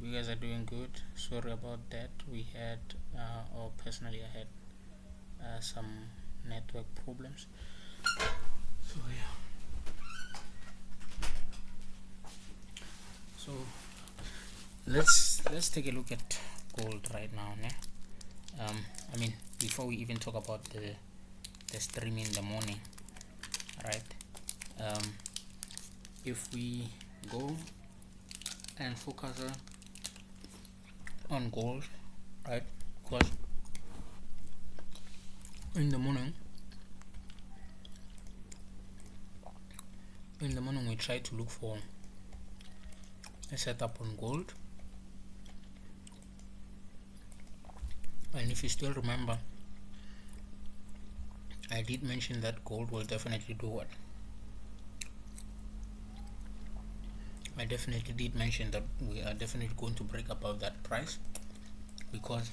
you guys are doing good. Sorry about that. We had, or personally, I had some network problems. So yeah. So let's take a look at gold right now. I mean, before we even talk about the stream in the morning, right? If we go and focus on gold, right? Because in the morning we try to look for a setup on gold, and if you still remember, I did mention that gold will definitely do what? I definitely did mention that we are definitely going to break above that price, because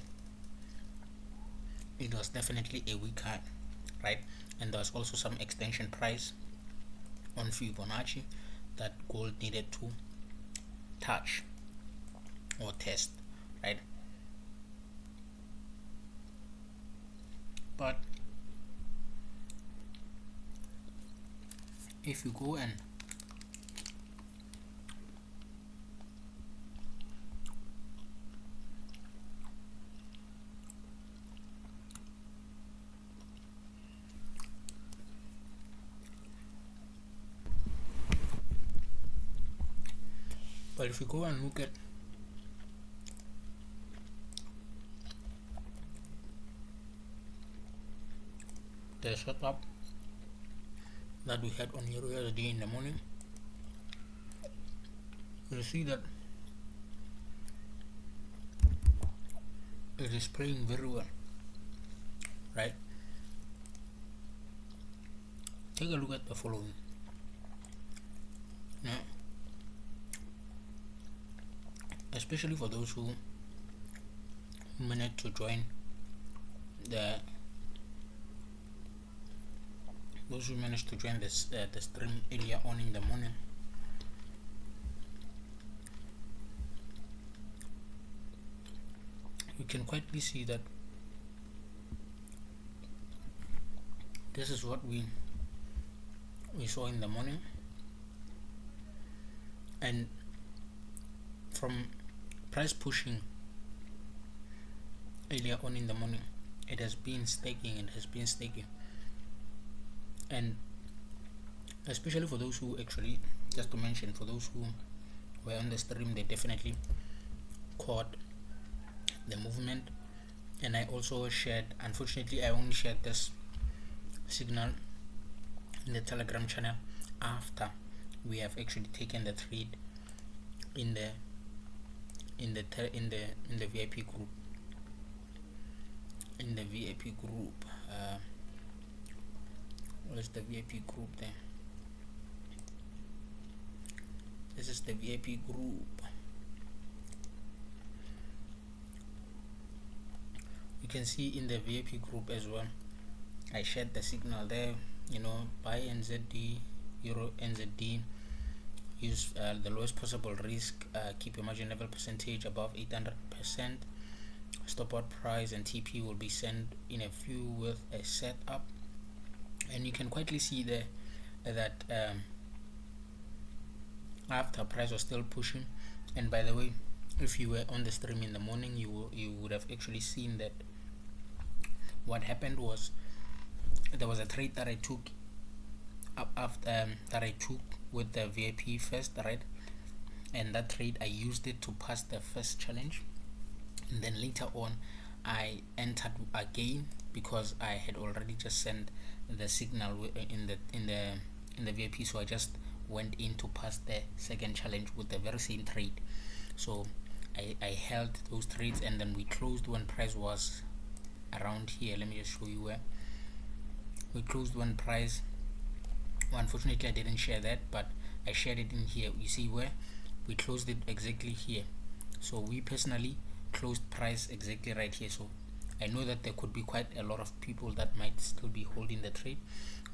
it was definitely a weak high, right? And there was also some extension price on Fibonacci that gold needed to touch or test, right? But if you go and look at the setup that we had on EURUSD in the morning, you'll see that it is playing very well, right? Take a look at the following. Now, especially for those who managed to join the the stream earlier on in the morning, you can quietly see that this is what we saw in the morning, and from price pushing earlier on in the morning, it has been staking, and especially for those who actually, just to mention, for those who were on the stream, they definitely caught the movement. And I also shared, unfortunately I only shared this signal in the Telegram channel after we have actually taken the trade in the VIP group. What is the VIP group there? This is the VIP group. You can see in the VIP group as well, I shared the signal there, buy NZD, Euro NZD, use the lowest possible risk, keep your margin level percentage above 800%, stop out price and TP will be sent in a few with a setup. And you can quietly see there that after price was still pushing, and by the way, if you were on the stream in the morning, you would have actually seen that what happened was there was a trade that I took with the VIP first, right? And that trade, I used it to pass the first challenge, and then later on I entered again because I had already just sent the signal in the VIP, so I just went in to pass the second challenge with the very same trade. So I held those trades, and then we closed when price was around here. Let me just show you where we closed when price. Unfortunately I didn't share that, but I shared it in here. You see where we closed it exactly here. So we personally closed price exactly right here. So I know that there could be quite a lot of people that might still be holding the trade.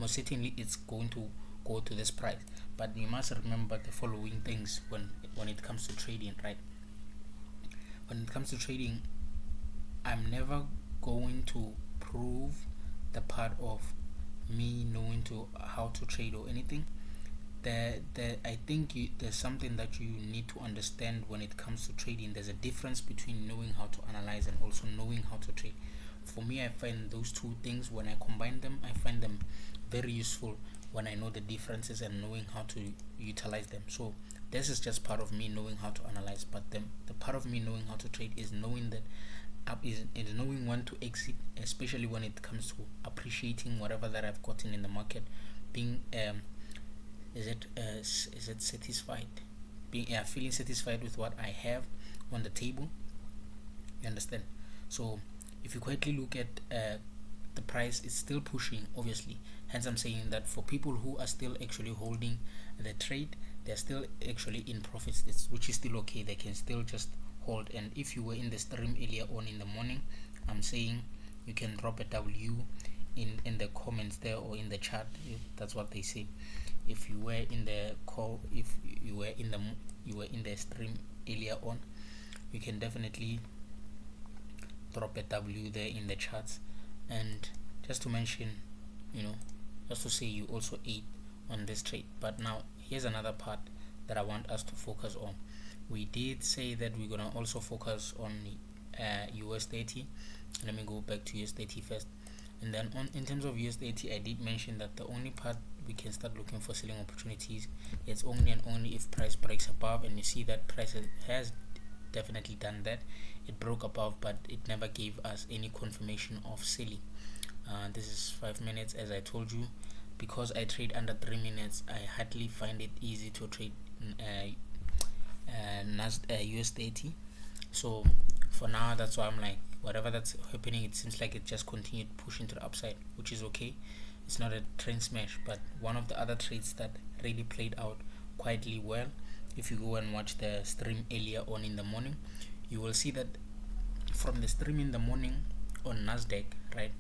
Most certainly it's going to go to this price, but you must remember the following things when it comes to trading, right? when it comes to trading, I'm never going to prove the part of me knowing to how to trade or anything. I think there's something that you need to understand when it comes to trading. There's a difference between knowing how to analyze and also knowing how to trade. For me, I find those two things, when I combine them, I find them very useful when I know the differences and knowing how to utilize them. So this is just part of me knowing how to analyze, but the part of me knowing how to trade is knowing that is knowing when to exit, especially when it comes to appreciating whatever that I've gotten in the market. Being is it satisfied? Being feeling satisfied with what I have on the table. You understand? So if you quickly look at the price, is still pushing, obviously. Hence I'm saying that for people who are still actually holding the trade, they're still actually in profits, which is still okay. They can still just hold. And if you were in the stream earlier on in the morning, I'm saying you can drop a W in the comments there or in the chat. That's what they say. If you were in the call, if you were in the stream earlier on, you can definitely drop a W there in the chats. And just to mention, just to say, you also ate on this trade. But now here's another part that I want us to focus on. We did say that we're gonna also focus on US30. Let me go back to US30 first, and then in terms of US30, I did mention that the only part we can start looking for selling opportunities, it's only and only if price breaks above. And you see that price has definitely done that. It broke above, but it never gave us any confirmation of selling. This is 5 minutes, as I told you. Because I trade under 3 minutes, I hardly find it easy to trade US30. So for now, that's why I'm like, whatever that's happening, it seems like it just continued pushing to the upside, which is okay. It's not a trend smash. But one of the other trades that really played out quietly well, if you go and watch the stream earlier on in the morning, you will see that from the stream in the morning on Nasdaq, right?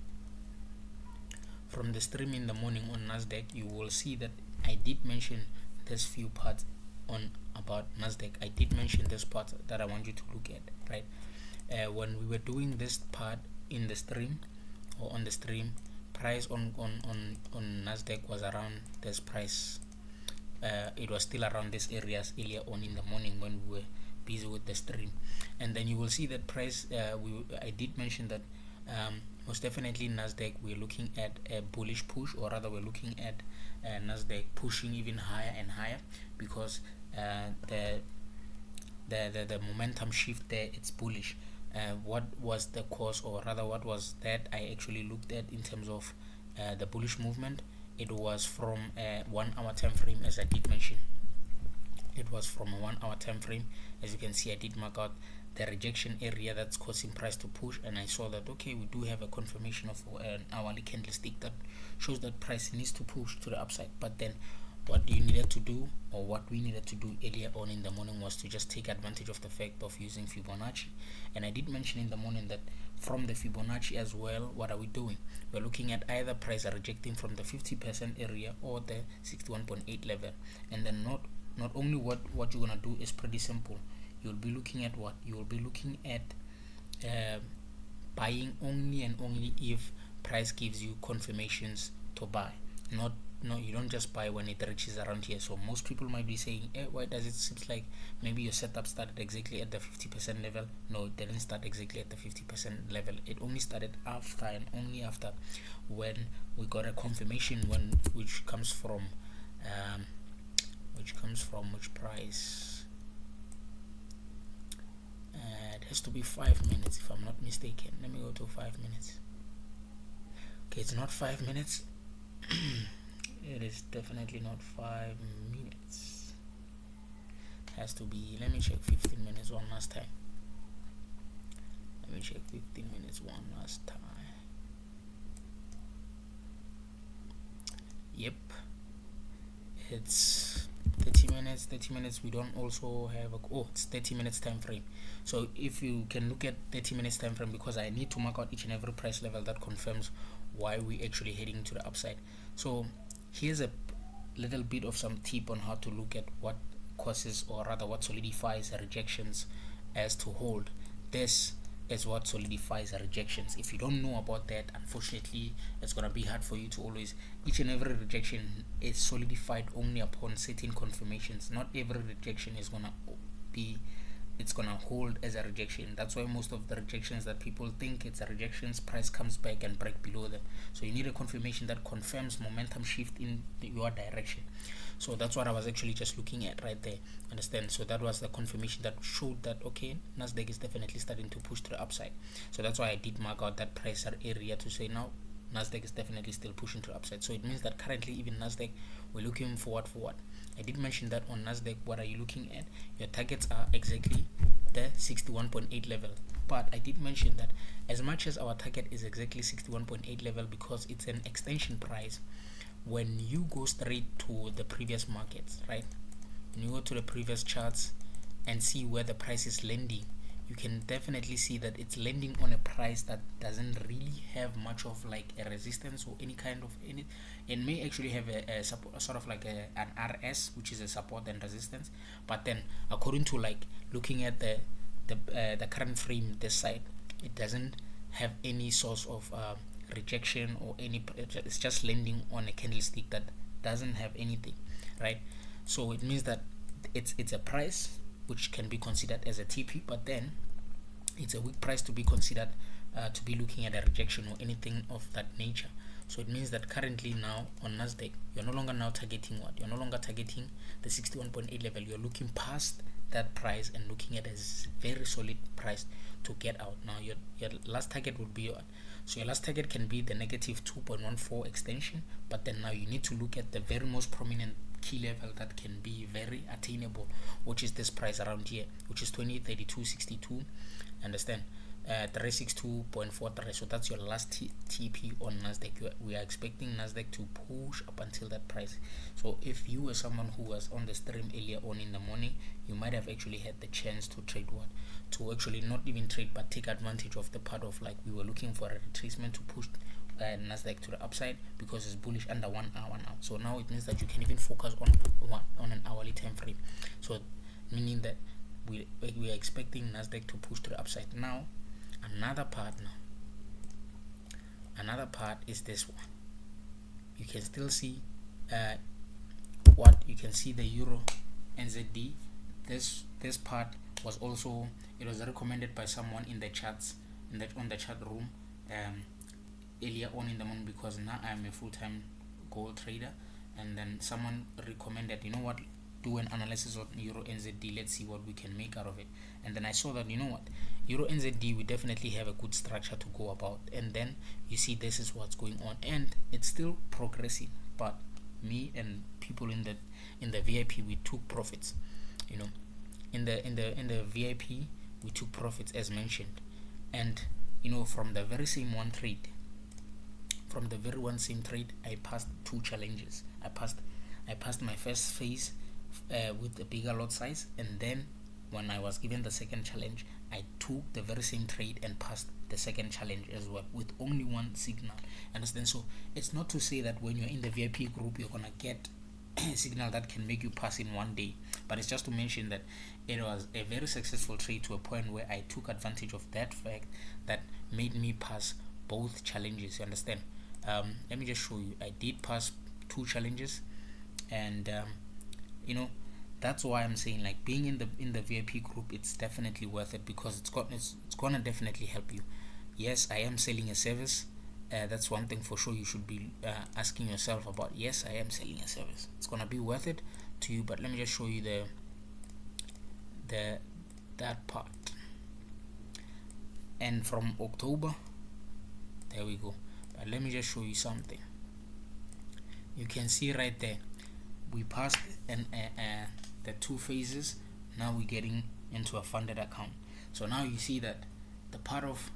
From the stream in the morning on Nasdaq, you will see that I did mention this few parts on about Nasdaq. I did mention this part that I want you to look at, right? When we were doing this part in the stream or on the stream, price on Nasdaq was around this price. It was still around these areas earlier on in the morning when we were busy with the stream. And then you will see that price, I did mention that most definitely Nasdaq, we're looking at a bullish push, or rather we're looking at Nasdaq pushing even higher and higher, because the momentum shift there, it's bullish. What was the cause, or rather what was that I actually looked at in terms of the bullish movement? It was from a 1 hour time frame, as I did mention. It was from a 1 hour time frame. As you can see, I did mark out the rejection area that's causing price to push, and I saw that okay, we do have a confirmation of an hourly candlestick that shows that price needs to push to the upside. But then what you needed to do, or what we needed to do earlier on in the morning, was to just take advantage of the fact of using Fibonacci. And I did mention in the morning that from the Fibonacci as well, what are we doing? We're looking at either price rejecting from the 50% area or the 61.8 level. And then not only what you're gonna do is pretty simple. You'll be looking at what? You will be looking at buying only and only if price gives you confirmations to buy. No, you don't just buy when it reaches around here. So most people might be saying, why does it seem like maybe your setup started exactly at the 50% level? No, it didn't start exactly at the 50% level. It only started after, and only after, when we got a confirmation, which comes from which price? It has to be 5 minutes if I'm not mistaken. Let me go to 5 minutes. Okay, it's not 5 minutes. It is definitely not 5 minutes. It has to be, let me check 15 minutes one last time. Let me check 15 minutes one last time. Yep, it's 30 minutes. We don't also have it's 30 minutes time frame. So if you can look at 30 minutes time frame, because I need to mark out each and every price level that confirms why we actually heading to the upside. So here's a little bit of some tip on how to look at what causes, or rather what solidifies rejections as to hold. this is what solidifies rejections. If you don't know about that, unfortunately it's gonna be hard for you to always, each and every rejection is solidified only upon certain confirmations. Not every rejection is gonna be, it's gonna hold as a rejection. That's why most of the rejections that people think it's a rejections, price comes back and break below them. So you need a confirmation that confirms momentum shift in your direction. So that's what I was actually just looking at right there. Understand? So that was the confirmation that showed that okay, Nasdaq is definitely starting to push to the upside. So that's why I did mark out that price area to say now Nasdaq is definitely still pushing to the upside. So it means that currently even Nasdaq, we're looking forward for what? I did mention that on Nasdaq, what are you looking at? Your targets are exactly the 61.8 level. But I did mention that as much as our target is exactly 61.8 level because it's an extension price, when you go straight to the previous markets, right? When you go to the previous charts and see where the price is landing, you can definitely see that it's landing on a price that doesn't really have much of like a resistance or any kind of any. It may actually have a sort of like an RS, which is a support and resistance, but then according to like looking at the current frame this side, it doesn't have any source of rejection or any. It's just landing on a candlestick that doesn't have anything, right? So it means that it's a price which can be considered as a TP, but then it's a weak price to be considered to be looking at a rejection or anything of that nature. So it means that currently now on Nasdaq, you're no longer now targeting what? You're no longer targeting the 61.8 level. You're looking past that price and looking at a very solid price to get out. Now your last target would be what? So your last target can be the negative 2.14 extension, but then now you need to look at the very most prominent key level that can be very attainable, which is this price around here, which is 2032.62. Understand? 362.43. So that's your last TP on Nasdaq. We are expecting Nasdaq to push up until that price. So if you were someone who was on the stream earlier on in the morning, you might have actually had the chance to trade what? To actually not even trade but take advantage of the part of like we were looking for a retracement to push Nasdaq to the upside because it's bullish under 1 hour now. So now it means that you can even focus on an hourly time frame. So meaning that we are expecting Nasdaq to push to the upside. Now another part is this one. You can still see what you can see the Euro NZD. This part was also, it was recommended by someone in the chats on the chat room earlier on in the morning, because now I'm a full-time gold trader, and then someone recommended, you know what, do an analysis on Euro NZD, let's see what we can make out of it. And then I saw that, you know what, Euro NZD, we definitely have a good structure to go about, and then you see this is what's going on, and it's still progressing. But me and people in the VIP, we took profits, you know, in the VIP we took profits as mentioned. And you know, from the very same trade, I passed two challenges. I passed my first phase with a bigger lot size, and then when I was given the second challenge, I took the very same trade and passed the second challenge as well with only one signal. Understand? So it's not to say that when you're in the VIP group you're gonna get a signal that can make you pass in one day, but it's just to mention that it was a very successful trade to a point where I took advantage of that fact that made me pass both challenges. You understand? Let me just show you. I did pass two challenges, and you know, that's why I'm saying like being in the VIP group, it's definitely worth it, because it's gonna definitely help you. Yes, I am selling a service. That's one thing for sure you should be asking yourself about. Yes, I am selling a service. It's gonna be worth it to you. But let me just show you that part. And from October, there we go. But let me just show you something. You can see right there, we passed the two phases. Now we're getting into a funded account. So now you see that the part of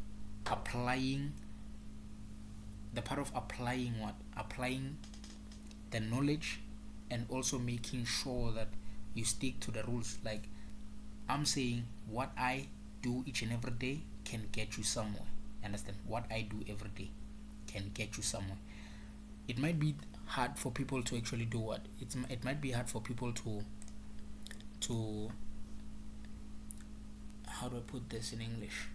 applying applying the knowledge, and also making sure that you stick to the rules. Like I'm saying, what I do each and every day can get you somewhere. Understand? What I do every day can get you somewhere. It might be hard for people to actually do what it might be hard for people to how do I put this in English?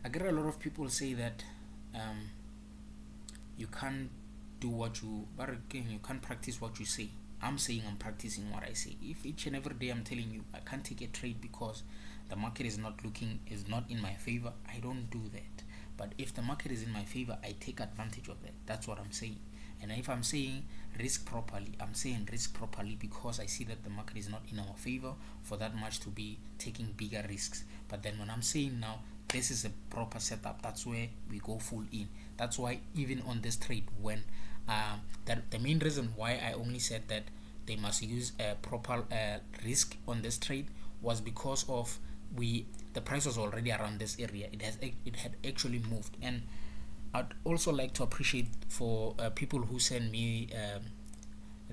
I get a lot of people say that you can't do what you, but again, you can't practice what you say. I'm saying I'm practicing what I say. If each and every day I'm telling you I can't take a trade because the market is not in my favor, I don't do that. But if the market is in my favor, I take advantage of that. That's what I'm saying. And if I'm saying risk properly, I'm saying risk properly because I see that the market is not in our favor for that much to be taking bigger risks. But then when I'm saying now this is a proper setup, that's where we go full in. That's why even on this trade, when that the main reason why I only said that they must use a proper risk on this trade was because of the price was already around this area. It had actually moved. And I'd also like to appreciate for people who send me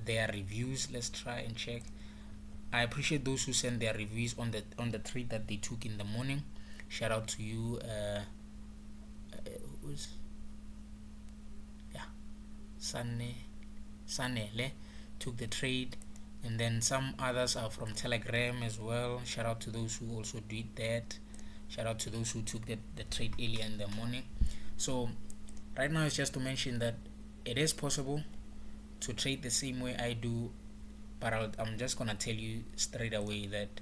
their reviews. Let's try and check. I appreciate those who send their reviews on the trade that they took in the morning. Shout out to you. Sanele took the trade, and then some others are from Telegram as well. Shout out to those who also did that. Shout out to those who took the trade earlier in the morning. So right now it's just to mention that it is possible to trade the same way I do, but I'm just gonna tell you straight away that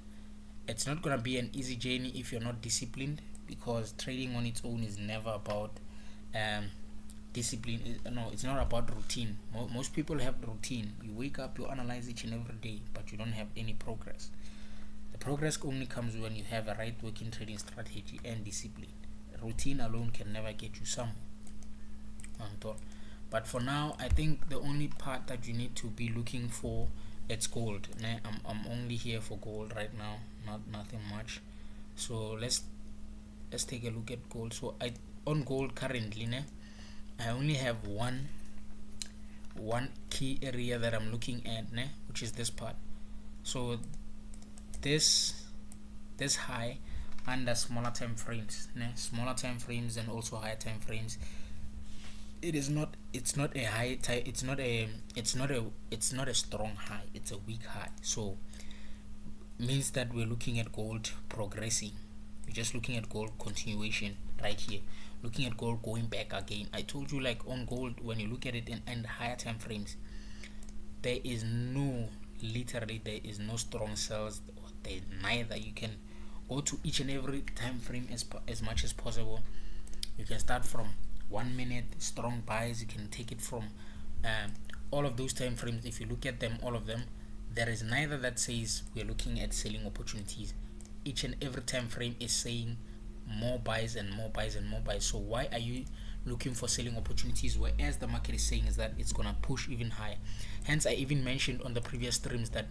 it's not gonna be an easy journey if you're not disciplined, because trading on its own is never about discipline. No, it's not about routine. Most people have routine. You wake up, you analyze each and every day, but you don't have any progress. The progress only comes when you have a right working trading strategy and discipline. Routine alone can never get you somewhere. But for now, I think the only part that you need to be looking for, it's gold. I'm only here for gold right now, nothing much. So let's take a look at gold. So on gold currently, I only have one key area that I'm looking at, which is this part. So this high under smaller time frames, smaller time frames and also higher time frames, it's not a high, it's not a strong high, it's a weak high. So means that we're looking at gold progressing. We're just looking at gold continuation right here, looking at gold going back again. I told you, like on gold, when you look at it in higher time frames, there is no strong sells. There's neither. You can go to each and every time frame as much as possible. You can start from 1 minute strong buys. You can take it from all of those time frames. If you look at them, all of them, there is neither that says we're looking at selling opportunities. Each and every time frame is saying more buys and more buys and more buys. So why are you looking for selling opportunities, whereas the market is saying is that it's gonna push even higher? Hence, I even mentioned on the previous streams that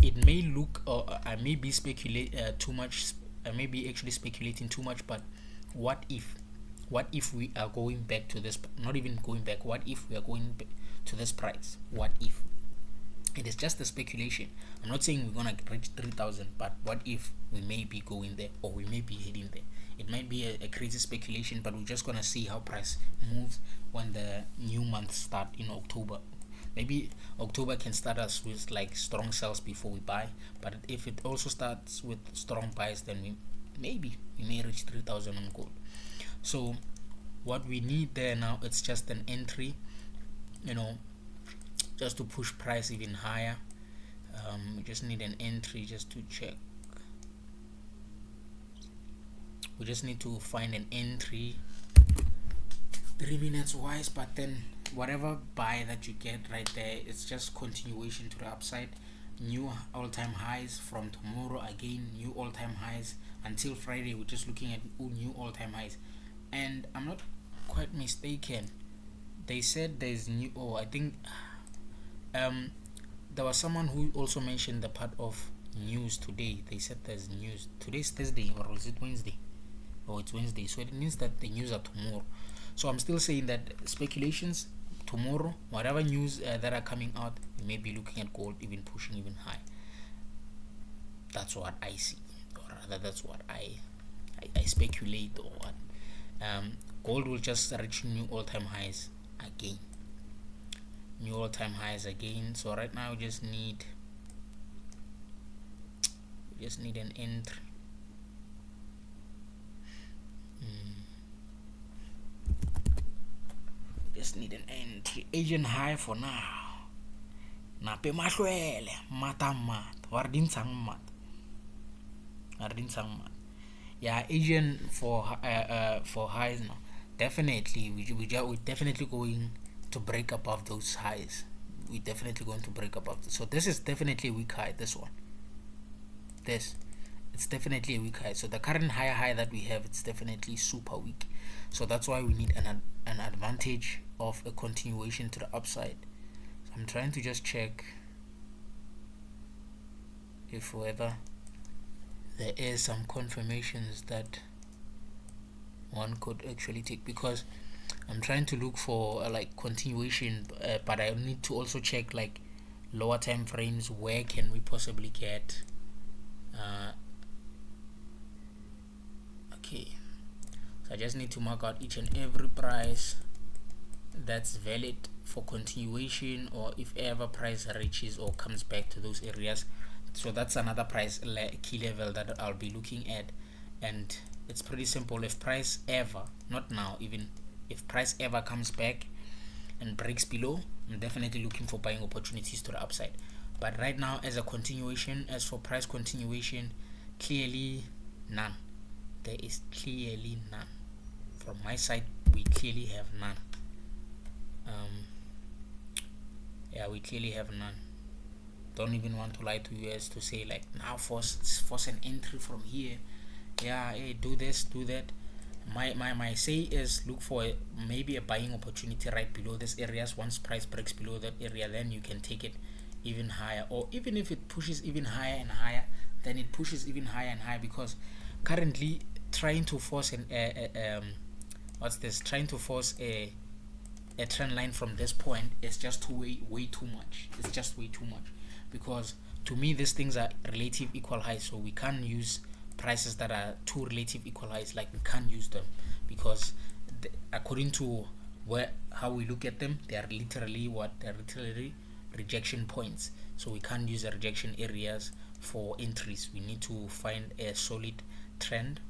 it may look, or I may be too much. I may be actually speculating too much. But what if we are going back to this? Not even going back. What if we are going back to this price? What if? It is just a speculation. I'm not saying we're gonna reach 3,000, but what if we may be going there, or we may be heading there? It might be a crazy speculation, but we're just gonna see how price moves when the new month start in October. Maybe October can start us with like strong sells before we buy, but if it also starts with strong buys, then we may reach 3,000 on gold. So what we need there now, it's just an entry, just to push price even higher. We just need an entry just to check. We just need to find an entry 3 minutes wise, but then whatever buy that you get right there, it's just continuation to the upside. New all-time highs from tomorrow, again new all-time highs until Friday. We're just looking at new all-time highs. And I'm not quite mistaken, they said there's new, I think there was someone who also mentioned the part of news today. They said there's news. Today's Thursday, or is it Wednesday? Oh, it's Wednesday. So it means that the news are tomorrow. So I'm still saying that speculations tomorrow, whatever news that are coming out, we may be looking at gold even pushing even high. That's what I see, or rather that's what I speculate, or what. Gold will just reach new all-time highs again. So right now we just need an entry. Just need an entry. Asian high for now. Nape mahlwele matamat. Wardin sang mat. Yeah, Asian for highs now. Definitely, we definitely going to break above those highs. We definitely going to break above this. So this is definitely a weak high. This one. It's definitely a weak high. So the current higher high that we have, it's definitely super weak. So that's why we need an advantage of a continuation to the upside. So I'm trying to just check if whether there is some confirmations that one could actually take, because I'm trying to look for like continuation, but I need to also check like lower time frames. Where can we possibly get okay, so I just need to mark out each and every price that's valid for continuation, or if ever price reaches or comes back to those areas. So that's another price key level that I'll be looking at, and it's pretty simple. If price ever, not now, even if price ever comes back and breaks below, I'm definitely looking for buying opportunities to the upside. But right now, as a continuation, as for price continuation, clearly none. There is clearly none. From my side, we clearly have none. Yeah, we clearly have none. Don't even want to lie to you as to say like now force an entry from here. Yeah, hey, do this, do that. My say is look for maybe a buying opportunity right below this areas. Once price breaks below that area, then you can take it even higher, or even if it pushes even higher and higher, then it pushes even higher and higher, because currently trying to force trying to force a trend line from this point is just way too much. It's just way too much, because to me these things are relative equal highs, so we can't use prices that are two relative equal highs. Like, we can't use them, because according to how we look at them, they're literally rejection points. So we can't use the rejection areas for entries. We need to find a solid trend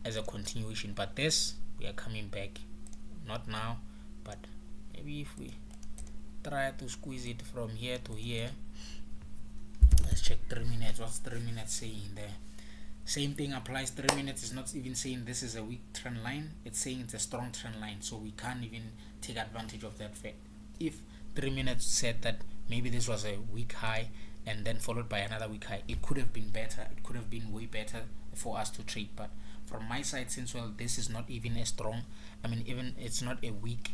as a continuation. But this, we are coming back, not now, but maybe if we try to squeeze it from here to here. Let's check 3 minutes. What's 3 minutes saying there? Same thing applies. 3 minutes is not even saying this is a weak trend line, it's saying it's a strong trend line. So we can't even take advantage of that fact. If 3 minutes said that maybe this was a weak high and then followed by another weak high, it could have been better. It could have been way better for us to trade. But from my side, since this is not even a strong, even it's not a weak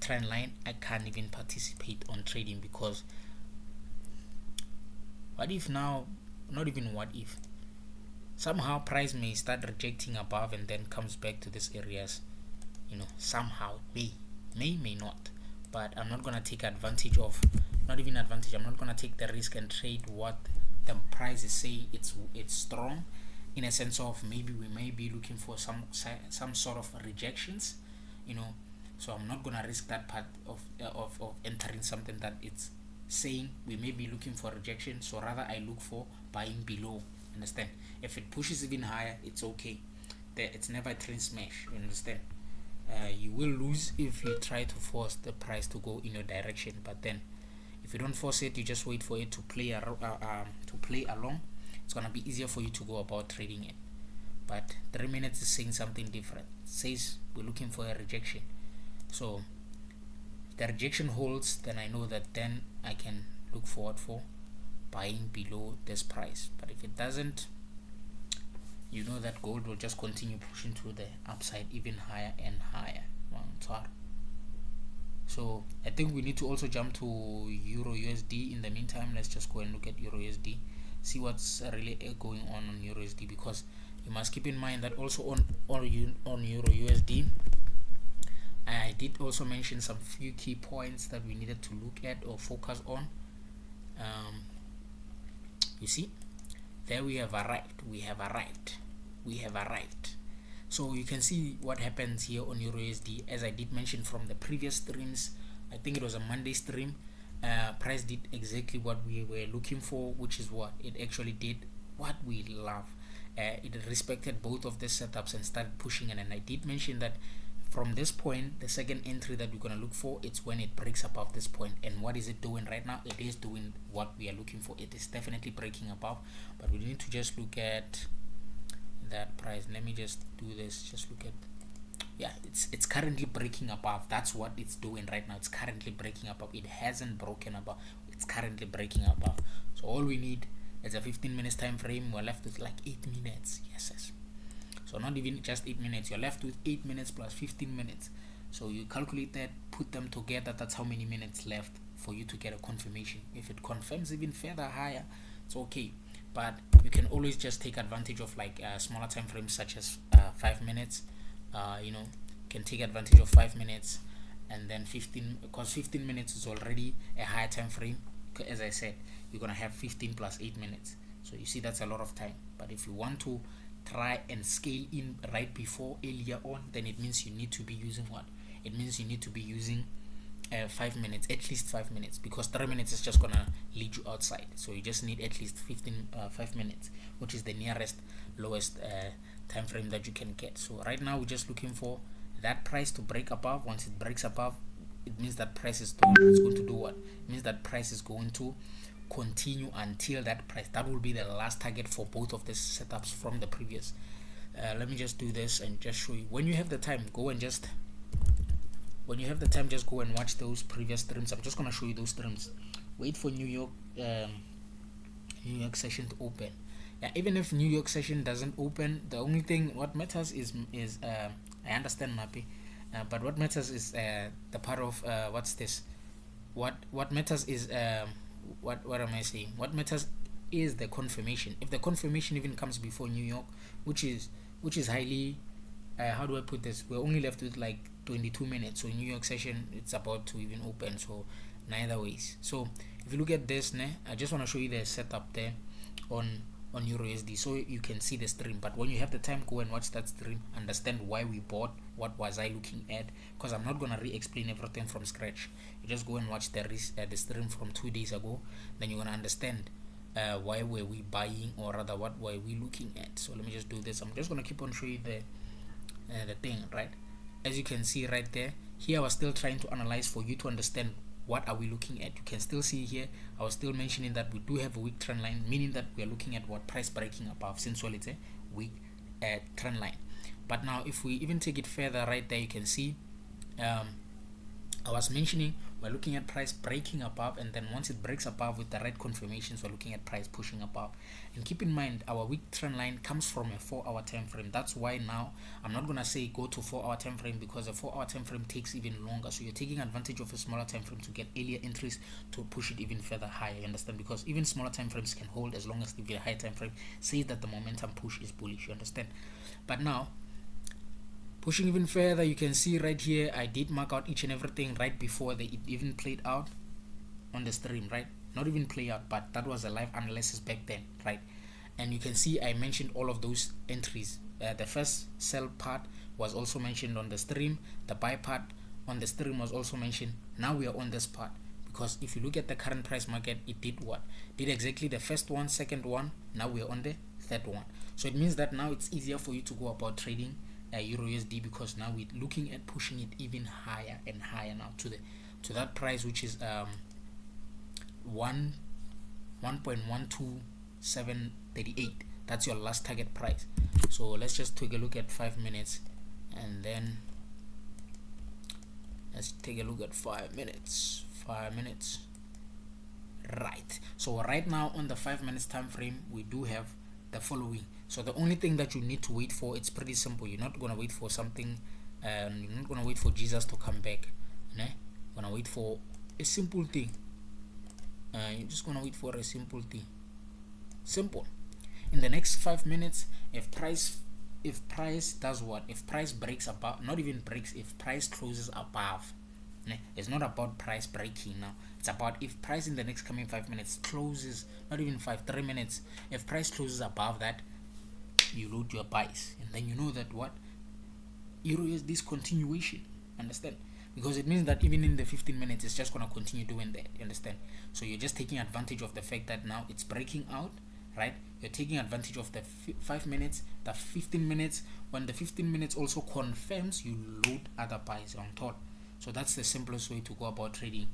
trend line, I can't even participate on trading, because what if now, not even what if, somehow price may start rejecting above and then comes back to these areas, somehow may not. But I'm not gonna take advantage of, not even advantage, I'm not gonna take the risk and trade what the price is saying it's strong, in a sense of maybe we may be looking for some sort of rejections, so I'm not gonna risk that part of entering something that it's saying we may be looking for rejection. So rather I look for buying below. Understand? If it pushes even higher, it's okay. It's never a trend smash. You understand? You will lose if you try to force the price to go in your direction. But then, if you don't force it, you just wait for it to play along. It's gonna be easier for you to go about trading it. But 3 minutes is saying something different. It says we're looking for a rejection. So if the rejection holds, then I know that then I can look forward for buying below this price. But if it doesn't, you know that gold will just continue pushing to the upside even higher and higher. So I think we need to also jump to Euro USD. In the meantime, let's just go and look at Euro USD, see what's really going on Euro USD, because you must keep in mind that also on Euro USD, I did also mention some few key points that we needed to look at or focus on. You see, there we have arrived. So you can see what happens here on Euro USD. As I did mention from the previous streams, I think it was a Monday stream, price did exactly what we were looking for, which is what it actually did, what we love. it respected both of the setups and started pushing. And I did mention that from this point, the second entry that we're going to look for, it's when it breaks above this point. And what is it doing right now? It is doing what we are looking for. It is definitely breaking above, but we need to just look at that price. Let me just do this. Just look at, yeah, it's currently breaking above. That's what it's doing right now. It's currently breaking above. It hasn't broken above. It's currently breaking above. So all we need is a 15 minutes time frame. We're left with like 8 minutes. Yes. So not even just 8 minutes, you're left with 8 minutes plus 15 minutes. So you calculate that, put them together, that's how many minutes left for you to get a confirmation. If it confirms even further higher, it's okay. But you can always just take advantage of like smaller time frames such as 5 minutes. You can take advantage of 5 minutes and then 15, because 15 minutes is already a higher time frame. As I said, you're gonna have 15 plus 8 minutes. So you see, that's a lot of time. But if you want to try and scale in right before earlier on, then it means you need to be using what? It means you need to be using 5 minutes, at least 5 minutes, because 3 minutes is just gonna lead you outside. So you just need at least 5 minutes, which is the nearest lowest time frame that you can get. So right now we're just looking for that price to break above. Once it breaks above, it means that price is going to do what? It means that price is going to continue until that price. That will be the last target for both of these setups from the previous. Let me just do this and just show you. When you have the time, go and just go and watch those previous streams. I'm just gonna show you those streams. Wait for New York session to open. Yeah, even if New York session doesn't open, the only thing what matters is I understand Mappy, but what matters is the part of what's this? What matters is what am I saying? What matters is the confirmation. If the confirmation even comes before New York, which is highly how do I put this? We're only left with like 22 minutes. So New York session, it's about to even open. So neither ways. So if you look at this, I just want to show you the setup there on EURUSD so you can see the stream. But when you have the time, go and watch that stream, understand why we bought, what was I looking at, because I'm not gonna re-explain everything from scratch. You just go and watch the stream from 2 days ago, then you're gonna understand why were we buying, or rather what were we looking at. So let me just do this. I'm just gonna keep on showing the thing, right? As you can see right there, here I was still trying to analyze for you to understand what are we looking at. You can still see here I was still mentioning that we do have a weak trend line, meaning that we are looking at what price breaking above, since well it's a weak trend line. But now if we even take it further, right there you can see I was mentioning we're looking at price breaking above, and then once it breaks above with the right confirmations, we're looking at price pushing above. And keep in mind, our weak trend line comes from a 4-hour time frame. That's why now I'm not gonna say go to 4-hour time frame, because a 4-hour time frame takes even longer. So you're taking advantage of a smaller time frame to get earlier entries to push it even further higher. You understand? Because even smaller time frames can hold as long as the high time frame says that the momentum push is bullish. You understand? But now, pushing even further, you can see right here I did mark out each and everything right before it even played out on the stream, right? Not even play out, but that was a live analysis back then, right? And you can see I mentioned all of those entries. The first sell part was also mentioned on the stream. The buy part on the stream was also mentioned. Now we are on this part, because if you look at the current price market, it did what? Did exactly the first one, second one. Now we are on the third one. So it means that now it's easier for you to go about trading EURUSD, because now we're looking at pushing it even higher and higher now to that price, which is 1.12738. That's your last target price. So let's just take a look at 5 minutes, and then let's take a look at 5 minutes. Right, so right now on the 5 minutes time frame, we do have the following. So the only thing that you need to wait for, it's pretty simple. You're not gonna wait for something, you're not gonna wait for Jesus to come back. You're gonna wait for a simple thing. You're just gonna wait for a simple thing. Simple. In the next 5 minutes, if price does what? If price breaks above, not even breaks, if price closes above. It's not about price breaking now. It's about if price in the next coming 5 minutes closes, not even 3 minutes. If price closes above that, you load your buys, and then you know that what EURUSD is continuation. Understand? Because it means that even in the 15 minutes, it's just gonna continue doing that. You understand? So you're just taking advantage of the fact that now it's breaking out, right? You're taking advantage of the 5 minutes, the 15 minutes. When the 15 minutes also confirms, you load other buys on top. So that's the simplest way to go about trading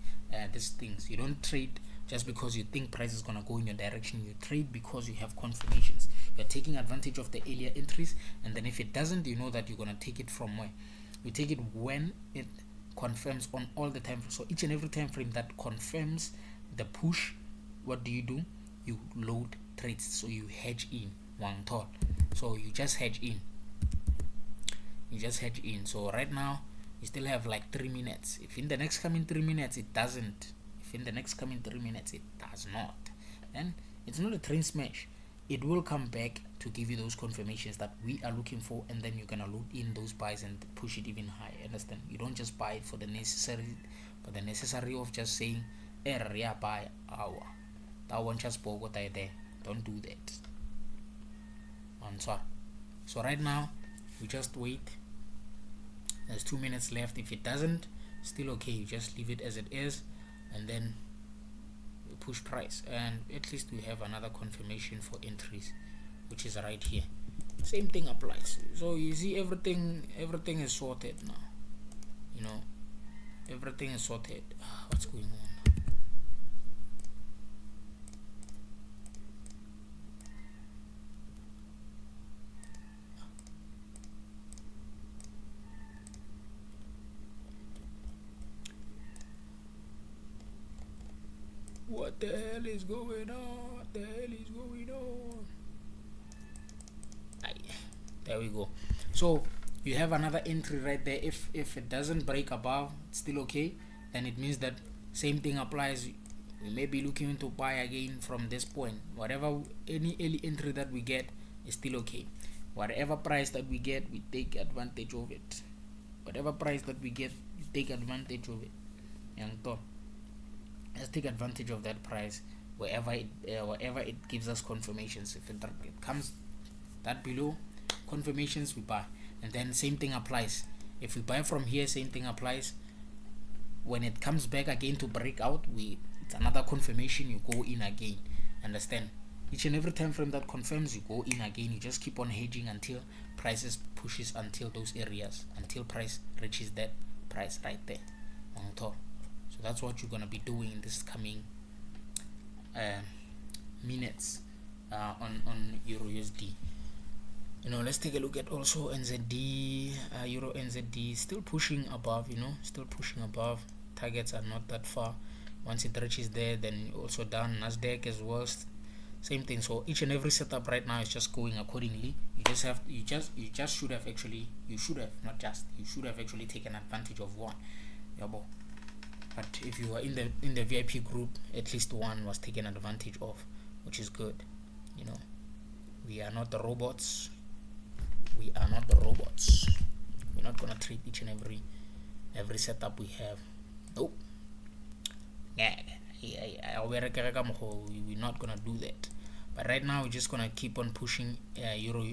these things. You don't trade just because you think price is going to go in your direction. You trade because you have confirmations. You're taking advantage of the earlier entries, and then if it doesn't, you know that you're going to take it from where? You take it when it confirms on all the time. So each and every time frame that confirms the push, what do? You load trades. So you hedge in one thought. So you just hedge in. So right now you still have like 3 minutes. If in the next coming 3 minutes it doesn't, does not, then it's not a train smash. It will come back to give you those confirmations that we are looking for, and then you're gonna load in those buys and push it even higher. Understand? You don't just buy it for the necessary, but the necessary of just saying area buy hour. That one just bogo there. Don't do that. So right now we just wait. There's 2 minutes left. If it doesn't, still okay. You just leave it as it is, and then you push price, and at least we have another confirmation for entries, which is right here. Same thing applies. So you see, everything is sorted now. Everything is sorted. What's going on? What the hell is going on? There we go. So you have another entry right there. If it doesn't break above, it's still okay. Then it means that same thing applies. We may be looking to buy again from this point. Any early entry that we get is still okay. Whatever price that we get, we take advantage of it. Whatever price that we get, you take advantage of it. Let's take advantage of that price wherever it gives us confirmations. If it comes that below confirmations, we buy, and then same thing applies. If we buy from here, same thing applies. When it comes back again to break out, it's another confirmation, you go in again. Understand? Each and every time frame that confirms, you go in again. You just keep on hedging until prices pushes until those areas, until price reaches that price right there on top. So that's what you're gonna be doing in this coming minutes on Euro USD. Let's take a look at also NZD. Euro NZD still pushing above. Still pushing above. Targets are not that far. Once it reaches there, then also down. Nasdaq as well, same thing. So each and every setup right now is just going accordingly. You should have actually taken advantage of one. But if you are in the VIP group, at least one was taken advantage of, which is good. We are not the robots. We're not gonna treat each and every setup we have. Nope. We're not gonna do that. But right now we're just gonna keep on pushing Euro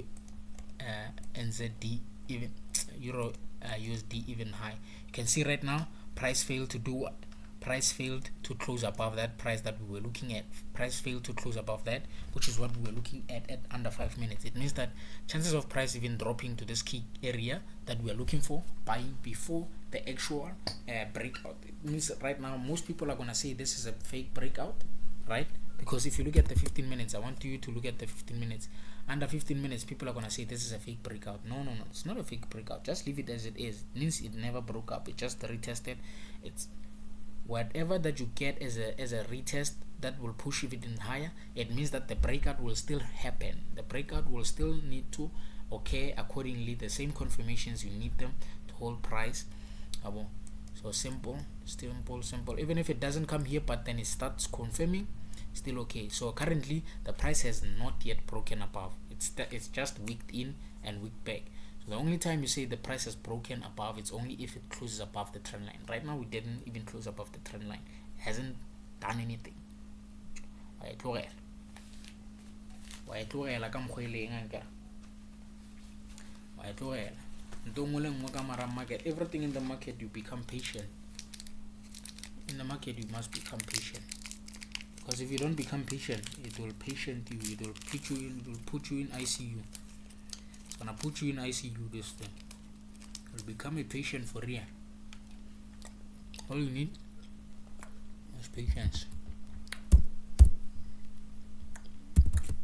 NZD even Euro USD even high. You can see right now price failed to do what? Price failed to close above that price that we were looking at. Price failed to close above that, which is what we were looking at under 5 minutes. It means that chances of price even dropping to this key area that we are looking for, buying before the actual breakout. It means that right now most people are going to say this is a fake breakout, right? Because if you look at the 15 minutes, I want you to look at the 15 minutes. Under 15 minutes, people are going to say this is a fake breakout. No, it's not a fake breakout. Just leave it as it is. It means it never broke up. It just retested. It's whatever that you get as a retest that will push it even higher. It means that the breakout will still happen. The breakout will still need to occur accordingly. The same confirmations, you need them to hold price. So simple. Even if it doesn't come here, but then it starts confirming, still okay. So currently the price has not yet broken above. It's just wicked in and wicked back. So the only time you say the price has broken above, it's only if it closes above the trend line. Right now we didn't even close above the trend line. It hasn't done anything. Everything in the market, you become patient. In the market you must become patient, Because if you don't become patient, it will put you in ICU. It's gonna put you in ICU. This thing. You'll become a patient for real. All you need is patience.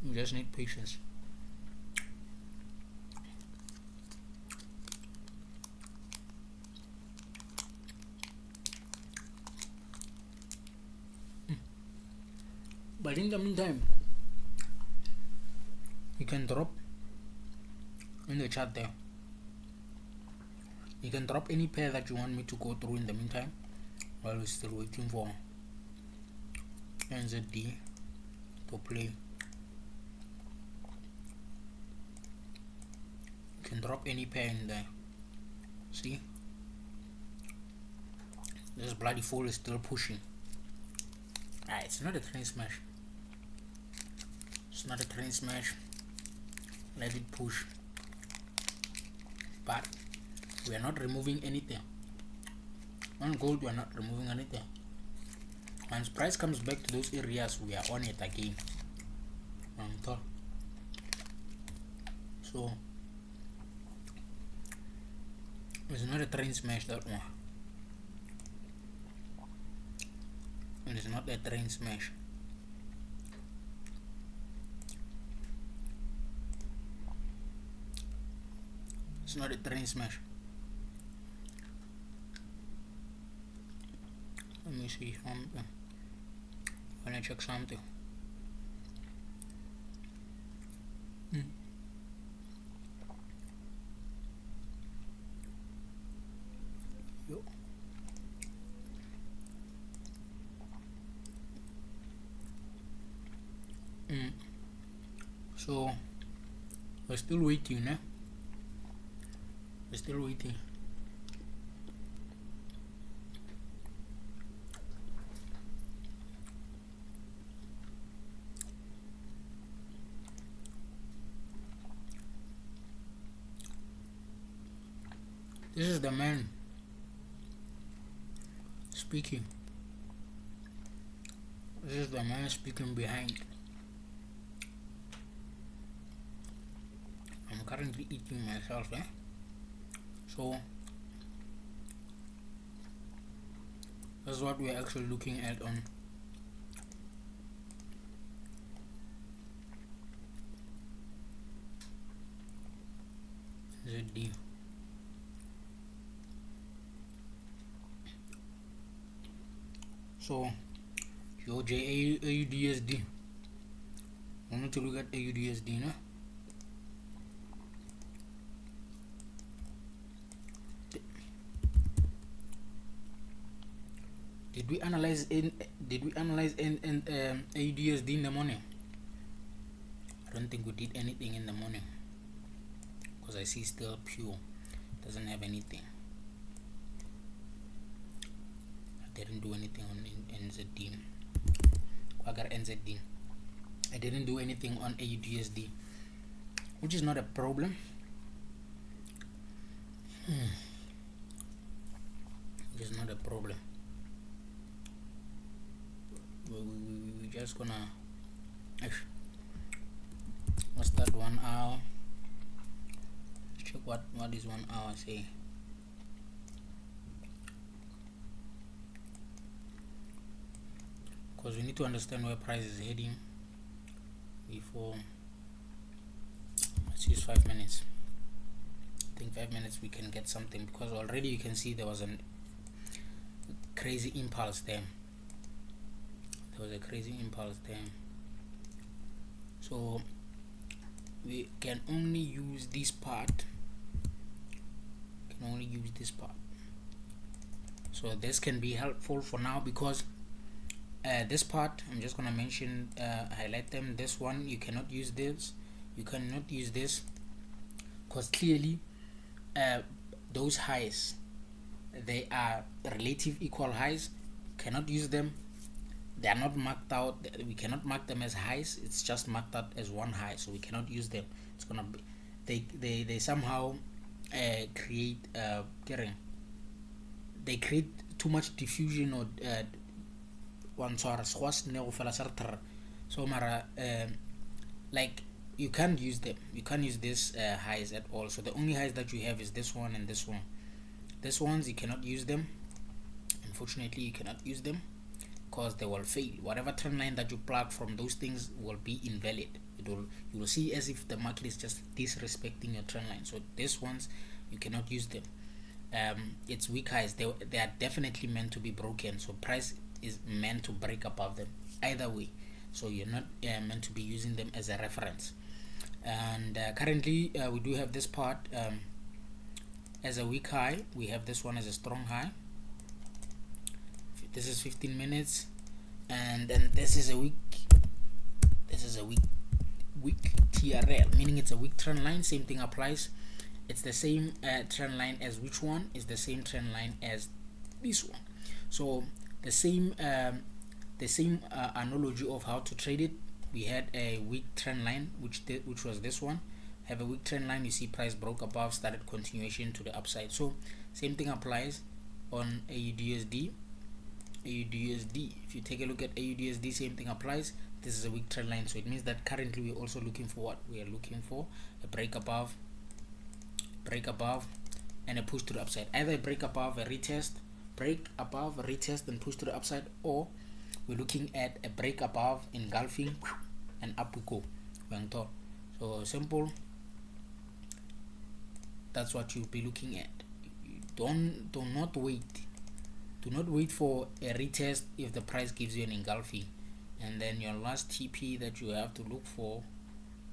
You just need patience. But in the meantime, you can drop in the chat there. You can drop any pair that you want me to go through in the meantime while we're still waiting for NZD to play. You can drop any pair in there. See? This bloody fool is still pushing. It's not a train smash. It's not a train smash. Let it push. But we are not removing anything. On gold, we are not removing anything. Once price comes back to those areas, we are on it again. So it's not a train smash, that one. It is not a train smash. It's not a train smash. Let me see something. When I check something. Yo. So we're still waiting, eh? We're still waiting. This is the man speaking. This is the man speaking behind. I'm currently eating myself, eh? So that's what we're actually looking at on ZD. So your AUDSD. I want to look at AUDSD now. Did we analyze AUDSD in the morning? I don't think we did anything in the morning because I see still pure, doesn't have anything. I didn't do anything on NZD. I got NZD. I didn't do anything on AUDSD, which is not a problem. It is not a problem. We just gonna what's that 1 hour? Check what is 1 hour say. Because we need to understand where price is heading before. Let's use 5 minutes. I think 5 minutes we can get something, because already you can see there was a crazy impulse there. There was a crazy impulse there. So we can only use this part. So this can be helpful for now, because this part I'm just gonna mention, highlight them. This one you cannot use this. You cannot use this because clearly those highs, they are relative equal highs. Cannot use them. They are not marked out. We cannot mark them as highs. It's just marked out as one high, so we cannot use them. It's gonna be they somehow create they create too much diffusion, or one tshwara sgwa se ne go fela sa re tr. So mara like you can't use them, you can't use this highs at all. So the only highs that you have is this one and this one. These ones you cannot use them, unfortunately you cannot use them, because they will fail. Whatever trend line that you plug from those things will be invalid. You will see as if the market is just disrespecting your trend line. So these ones you cannot use them. It's weak highs, they are definitely meant to be broken, so price is meant to break above them either way. So you're not meant to be using them as a reference. And currently we do have this part as a weak high, we have this one as a strong high. This is 15 minutes, and then this is a weak TRL, meaning it's a weak trend line. Same thing applies. It's the same trend line as which one is the same trend line as this one. So the same analogy of how to trade it. We had a weak trend line, which was this one. Have a weak trend line, you see price broke above, started continuation to the upside. So same thing applies on AUDUSD. If you take a look at AUDUSD, same thing applies. This is a weak trend line, so it means that currently we're also looking for what? We are looking for a break above, and a push to the upside. Either a break above, a retest, and push to the upside, or we're looking at a break above, engulfing, and up we go. So simple. That's what you'll be looking at. Do not wait for a retest if the price gives you an engulfing, and then your last TP that you have to look for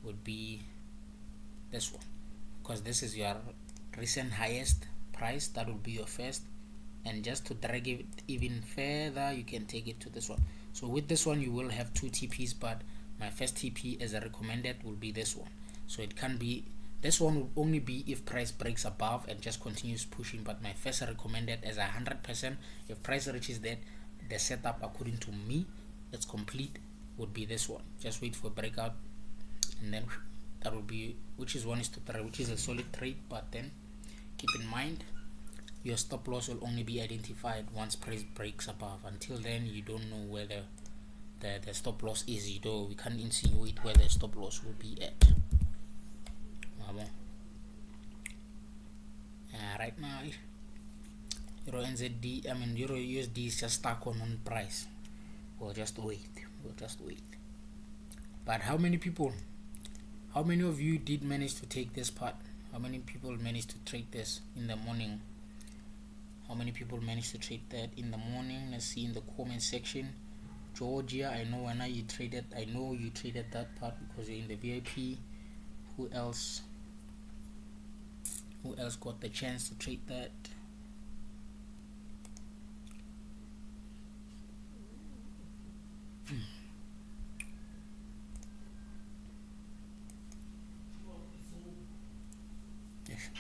would be this one, because this is your recent highest price. That will be your first, and just to drag it even further, you can take it to this one. So with this one you will have two TPs, but my first TP as a recommended will be this one. So it can be, this one will only be if price breaks above and just continues pushing, but my first recommended as 100%, if price reaches that, the setup according to me, it's complete, would be this one. Just wait for a breakout, and then that will be, which is 1:3, which is a solid trade. But then keep in mind your stop loss will only be identified once price breaks above. Until then you don't know where the stop loss is. We can't insinuate where the stop loss will be at. Right now Euro USD is just stuck on one price. We'll just wait. But how many of you did manage to take this part? How many people managed to trade this in the morning? How many people managed to trade that in the morning? Let's see in the comment section. Georgia, I know you traded that part because you're in the VIP. Who else got the chance to trade that? Yes.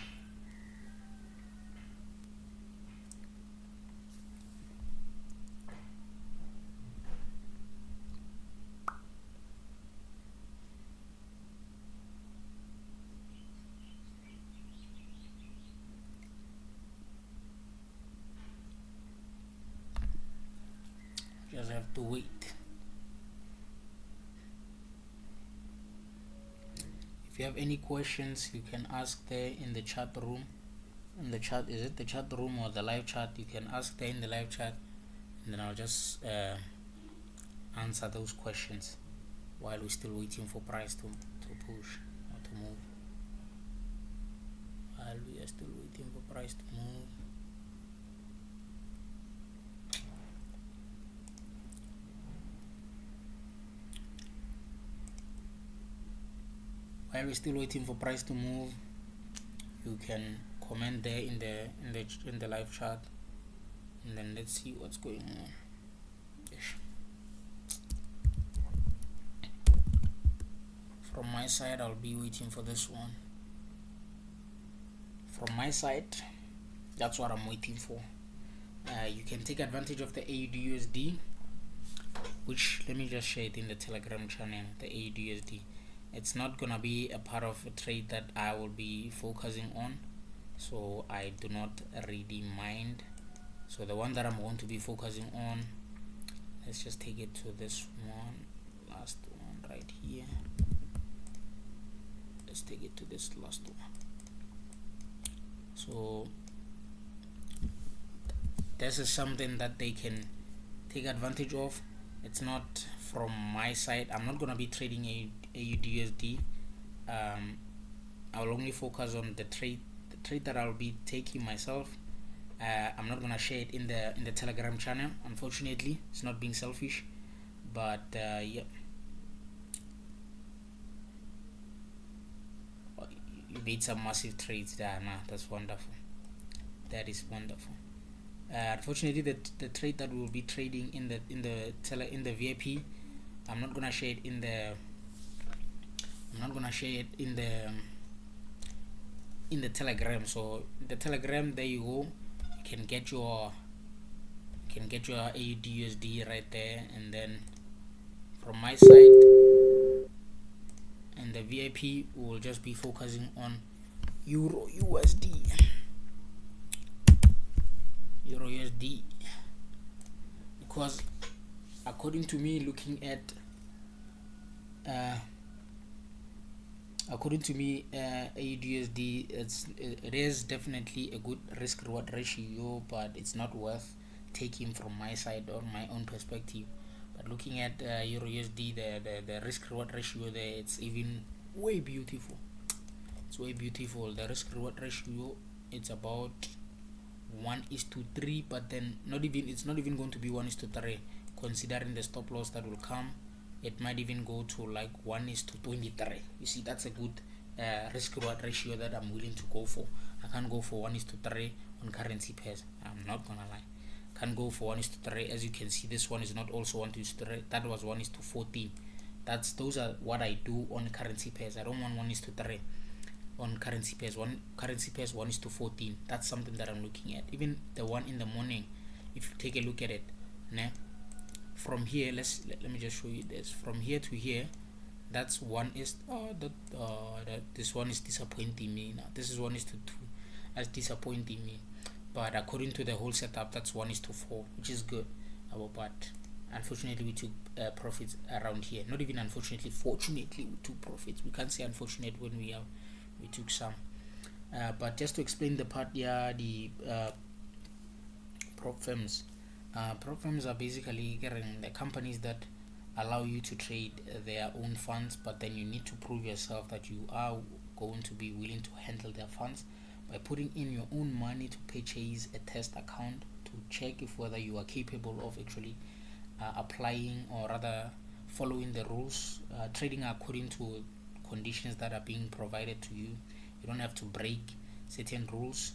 Just have to wait. If you have any questions, you can ask there in the chat room. In the chat, is it the chat room or the live chat? You can ask there in the live chat, and then I'll just answer those questions while we're still waiting for price to push or to move. While we are still waiting for price to move. While we're still waiting for price to move, you can comment there in the live chat, and then let's see what's going on. Yes. From my side, I'll be waiting for this one. From my side, that's what I'm waiting for. You can take advantage of the AUDUSD, which, let me just share it in the Telegram channel. The AUDUSD, it's not gonna be a part of a trade that I will be focusing on, so I do not really mind. So the one that I'm going to be focusing on, let's just take it to this one, last one right here. Let's take it to this last one. So this is something that they can take advantage of. It's not from my side. I'm not gonna be trading AUDUSD. I'll only focus on the trade that I'll be taking myself. I'm not gonna share it in the Telegram channel, unfortunately. It's not being selfish, but yeah, you made some massive trades there. Nah, that's wonderful. That is wonderful. Unfortunately, the trade that we'll be trading in the VIP, I'm not gonna share it in the Telegram. So the Telegram, there you go. You can get your AUDUSD right there, and then from my side and the VIP, we will just be focusing on Euro USD, because according to me, looking at AUDUSD, it is definitely a good risk reward ratio, but it's not worth taking from my side or my own perspective. But looking at Euro USD, the risk reward ratio there, it's even way beautiful. It's way beautiful. The risk reward ratio, it's about 1:3, but then it's not even going to be 1:3, considering the stop loss that will come. It might even go to like 1:23. You see, that's a good risk reward ratio that I'm willing to go for. I can't go for 1:3 on currency pairs. I'm not gonna lie. Can't go for 1:3. As you can see, this one is not also 1:3. That was 1:14. Those are what I do on currency pairs. I don't want 1:3 on currency pairs. Currency pairs 1:14. That's something that I'm looking at. Even the one in the morning, if you take a look at it, nah, from here, let me just show you this. From here to here, that's this one is disappointing me now. This is 1:2. That's disappointing me. But according to the whole setup, that's 1:4, which is good. But unfortunately, we took profits around here. Not even unfortunately, fortunately, we took profits. We can't say unfortunate when we took some. But just to explain the part, yeah, the prop firms. Prop firms are basically the companies that allow you to trade their own funds, but then you need to prove yourself that you are going to be willing to handle their funds by putting in your own money to purchase a test account to check if whether you are capable of actually applying, or rather following the rules, trading according to conditions that are being provided to you. You don't have to break certain rules.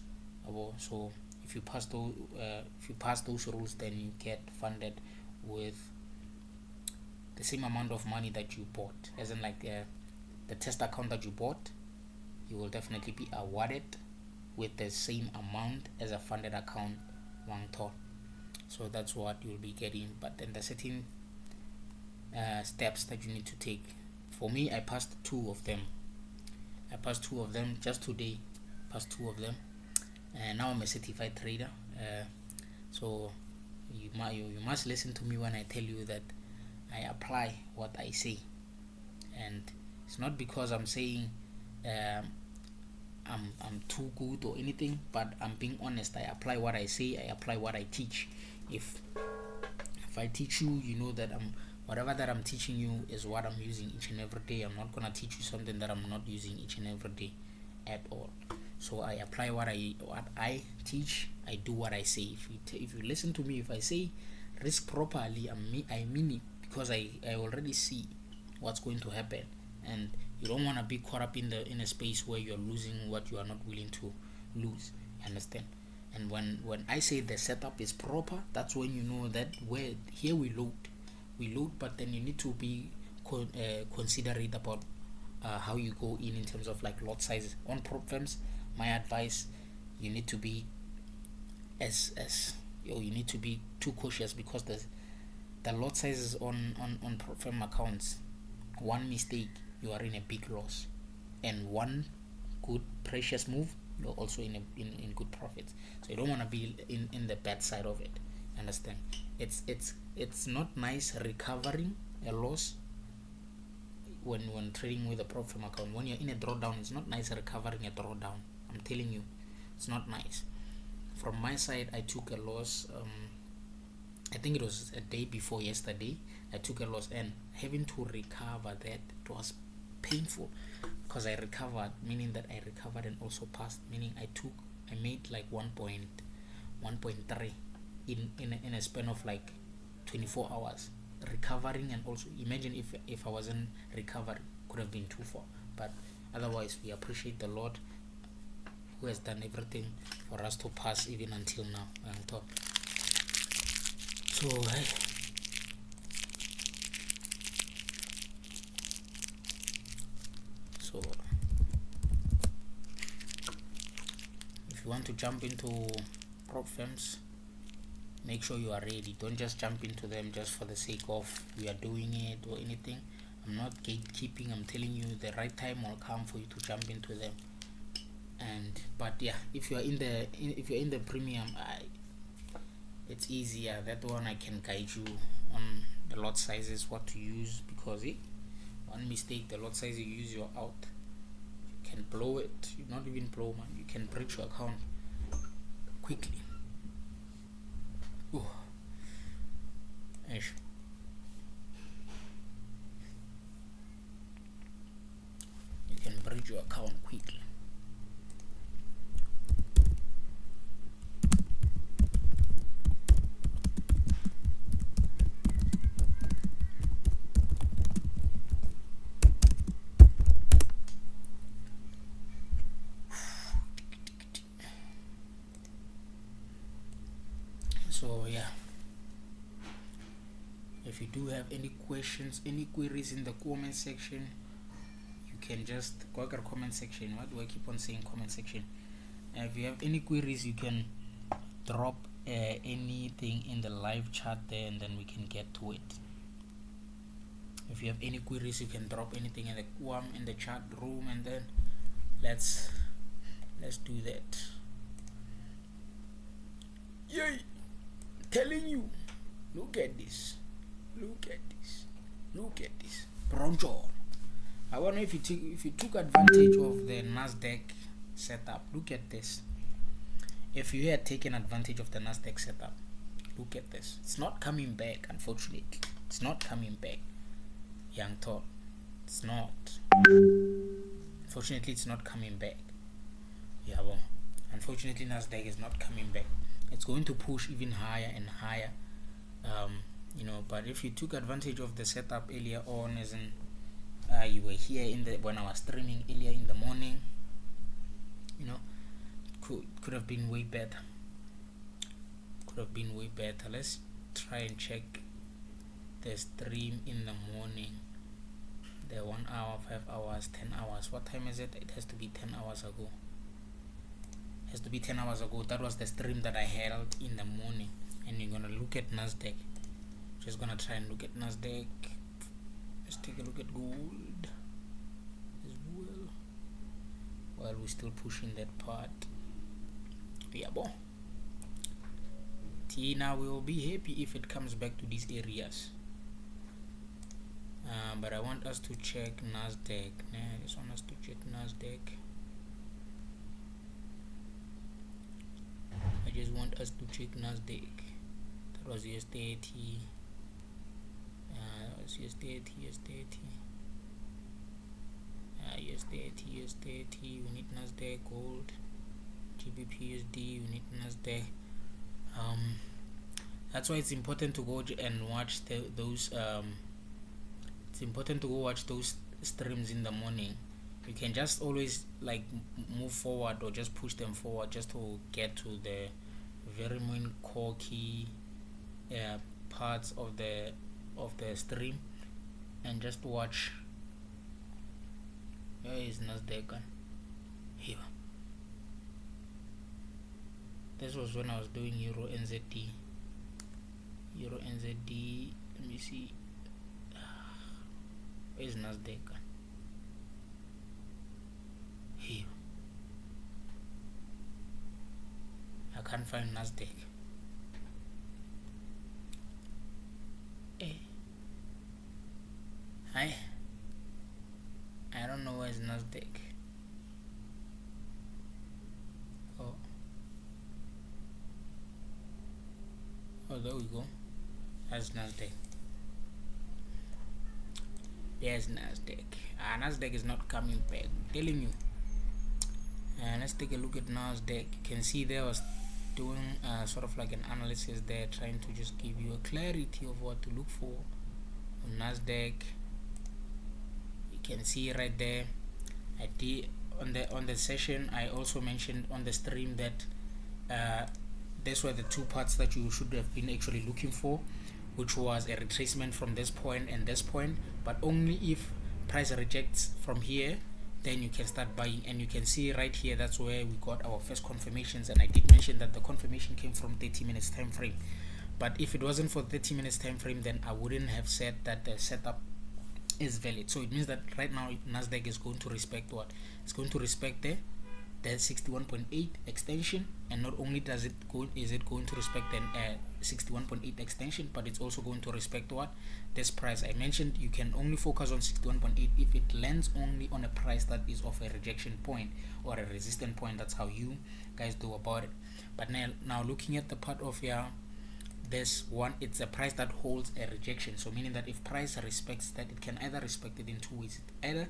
So if you pass those rules, then you get funded with the same amount of money that you bought. As in, like the test account that you bought, you will definitely be awarded with the same amount as a funded account, one ton. So that's what you'll be getting. But then the certain steps that you need to take. For me, I passed two of them just today. Passed two of them, and now I'm a certified trader. So you must listen to me when I tell you that I apply what I say, and it's not because I'm saying I'm too good or anything, but I'm being honest. I apply what I say. I apply what I teach. If I teach you, you know that whatever that I'm teaching you is what I'm using each and every day. I'm not gonna teach you something that I'm not using each and every day at all. So I apply what I teach. I do what I say. If you listen to me, if I say risk properly, I mean it, because I already see what's going to happen, and you don't want to be caught up in a space where you're losing what you are not willing to lose. Understand? And when I say the setup is proper, that's when you know that here we load, but then you need to be considerate about how you go in terms of like lot sizes on prop firms. My advice, you need to be you need to be too cautious, because the lot sizes on prop firm accounts, one mistake, you are in a big loss, and one good precious move, you're also in good profits. So you don't want to be in the bad side of it. Understand? It's it's not nice recovering a loss when trading with a prop firm account. When you're in a drawdown, it's not nice recovering a drawdown. I'm telling you, it's not nice. From my side, I took a loss. I think it was a day before yesterday. I took a loss, and having to recover that, it was painful, because I recovered, meaning that I recovered and also passed, meaning I made like 1.3 in a span of like 24 hours, recovering. And also imagine if I wasn't recovering, could have been too far. But otherwise, we appreciate the Lord who has done everything for us to pass even until now. So so if you want to jump into prop firms, make sure you are ready. Don't just jump into them just for the sake of we are doing it or anything. I'm not gatekeeping. I'm telling you the right time will come for you to jump into them. But yeah, if you're in the premium, it's easier. That one I can guide you on the lot sizes, what to use, because one mistake, the lot size you use, you're out. You can blow it. You not even blow, man. You can breach your account quickly. Ooh. Ish. You can breach your account quickly. So yeah, if you do have any questions, any queries in the comment section, you can just go to the comment section. Why do I keep on saying comment section? If you have any queries, you can drop anything in the live chat there, and then we can get to it. If you have any queries, you can drop anything in the chat room, and then let's do that. Yay! Telling you, look at this, Bronjo. I wonder if you took advantage of the Nasdaq setup. Look at this. If you had taken advantage of the Nasdaq setup, look at this. It's not coming back, unfortunately. It's not coming back, young Todd. It's not. Unfortunately, it's not coming back. Yeah, well, unfortunately, Nasdaq is not coming back. It's going to push even higher and higher, but if you took advantage of the setup earlier on, as in you were here when I was streaming earlier in the morning, could have been way better. Let's try and check the stream in the morning, the 1 hour, 5 hours, 10 hours. What time is it? It has to be 10 hours ago. That was the stream that I held in the morning. And you're gonna look at Nasdaq. Just gonna try and look at Nasdaq. Let's take a look at gold as well, while we're still pushing that part. Yeah, boy. Tina will be happy if it comes back to these areas. But I want us to check Nasdaq. I just want us to check Nasdaq. That was USD80. USD80. We need Nasdaq. Gold. GBP/USD. We need Nasdaq. That's why it's important to go and watch those. It's important to go watch those streams in the morning. You can just always like move forward or just push them forward just to get to the very main core key parts of the stream, and just watch. Where is Nasdaq? Here. This was when I was doing Euro NZD. Let me see. Where is Nasdaq? Here. I can't find Nasdaq. I don't know where's Nasdaq. Oh, there we go. That's Nasdaq. There's Nasdaq. Nasdaq is not coming back. I'm telling you. Let's take a look at Nasdaq. You can see there was doing sort of like an analysis there, trying to just give you a clarity of what to look for on Nasdaq. You can see right there. I did on the session. I also mentioned on the stream that these were the two parts that you should have been actually looking for, which was a retracement from this point and this point, but only if price rejects from here, then you can start buying. And you can see right here, that's where we got our first confirmations, and I did mention that the confirmation came from 30 minutes time frame. But if it wasn't for 30 minutes time frame, then I wouldn't have said that the setup is valid. So it means that right now Nasdaq is going to respect what? It's going to respect the 61.8 extension, and not only is it going to respect an 61.8 extension, but it's also going to respect what? This price. I mentioned you can only focus on 61.8 if it lands only on a price that is of a rejection point or a resistance point. That's how you guys do about it. But now looking at the part of this one, it's a price that holds a rejection. So meaning that if price respects that, it can either respect it in two ways. It either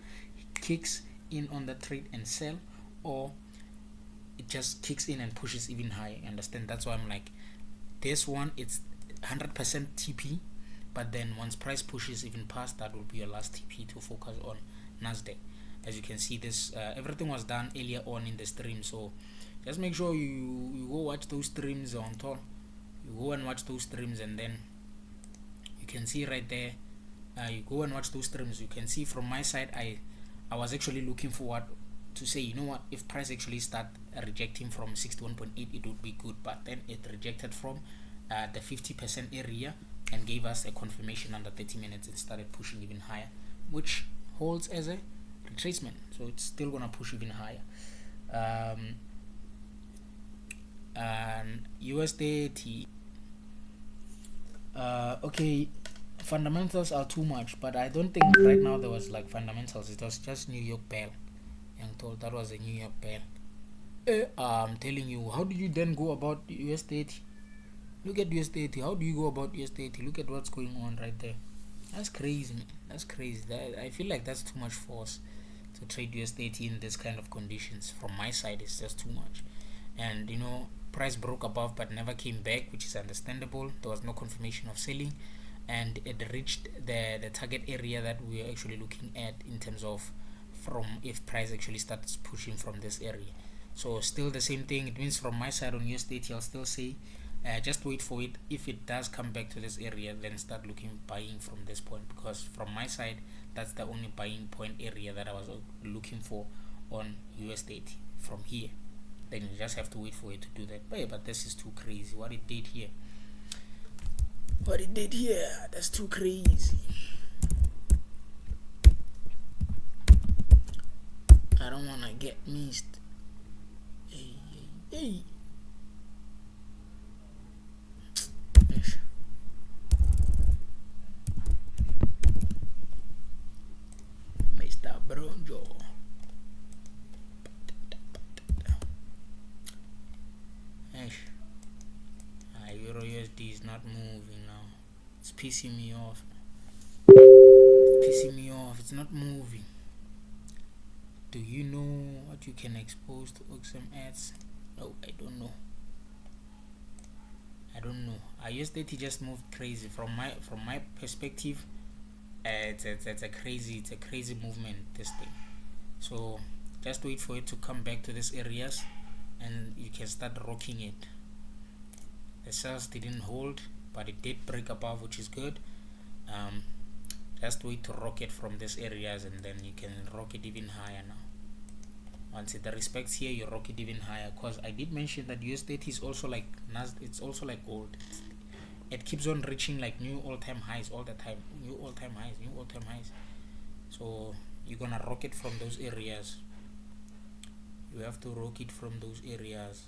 kicks in on the trade and sell, or it just kicks in and pushes even higher. Understand? That's why I'm like, this one, it's 100% TP, but then once price pushes even past, that will be your last TP to focus on Nasdaq. As you can see, this everything was done earlier on in the stream, so just make sure you go watch those streams on top. You go and watch those streams, and then you can see right there, you go and watch those streams. You can see from my side, I was actually looking forward to say, you know what, if price actually start rejecting from 61.8, it would be good. But then it rejected from the 50% area and gave us a confirmation under 30 minutes and started pushing even higher, which holds as a retracement. So it's still gonna push even higher. USDT, okay, fundamentals are too much, but I don't think right now there was like fundamentals. It was just New York Bell. I'm told that was a New York Bell. I'm telling you, how do you then go about USDT? Look at USDT. How do you go about USDT? Look at what's going on right there. That's crazy, man. That's crazy. I feel like that's too much force to trade USDT in this kind of conditions. From my side, it's just too much. And you know, price broke above but never came back, which is understandable. There was no confirmation of selling, and it reached the target area that we are actually looking at in terms of from if price actually starts pushing from this area. So still the same thing. It means from my side on USDT, I'll still say just wait for it. If it does come back to this area, then start buying from this point, because from my side, that's the only buying point area that I was looking for on USDT. From here, then you just have to wait for it to do that. But this is too crazy. What it did here, that's too crazy. I don't wanna get missed. Hey. Mr. Bronjo. Euro USD is not moving now. It's pissing me off. It's not moving. Do you know what you can expose to XM ads? No, I don't know. USDT just moved crazy. From my perspective, it's a crazy movement, this thing. So just wait for it to come back to these areas, and you can start rocking it. The sales didn't hold, but it did break above, which is good. Just wait to rock it from these areas, and then you can rock it even higher now. Once it respects here, you rock it even higher, because I did mention that USDT is also like it's also like gold. It keeps on reaching like new all-time highs all the time. New all-time highs. So you're gonna rock it from those areas. You have to rock it from those areas.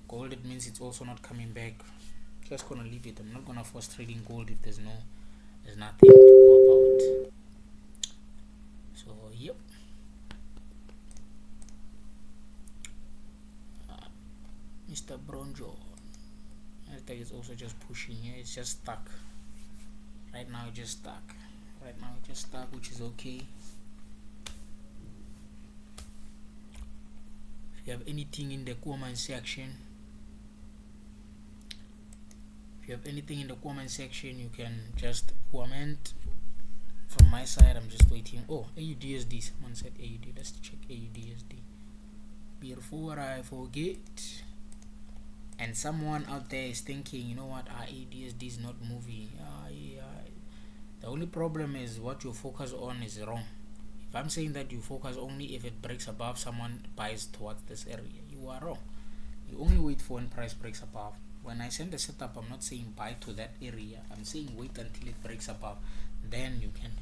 Gold, it means it's also not coming back. Just gonna leave it. I'm not gonna force trading gold if there's nothing to go about. So yep, Mr. Bronjo, I think it's also just pushing here. It's just stuck right now. It's just stuck right now. It's just stuck, which is okay. If you have anything in the comment section, you can just comment. From my side, I'm just waiting. Oh, AUDSD. Someone said AUD. Let's check AUDSD before I forget. And someone out there is thinking, you know what, AUDSD is not moving. The only problem is what you focus on is wrong. If I'm saying that you focus only if it breaks above, someone buys towards this area, you are wrong. You only wait for when price breaks above. When I send the setup, I'm not saying buy to that area. I'm saying wait until it breaks above, then you can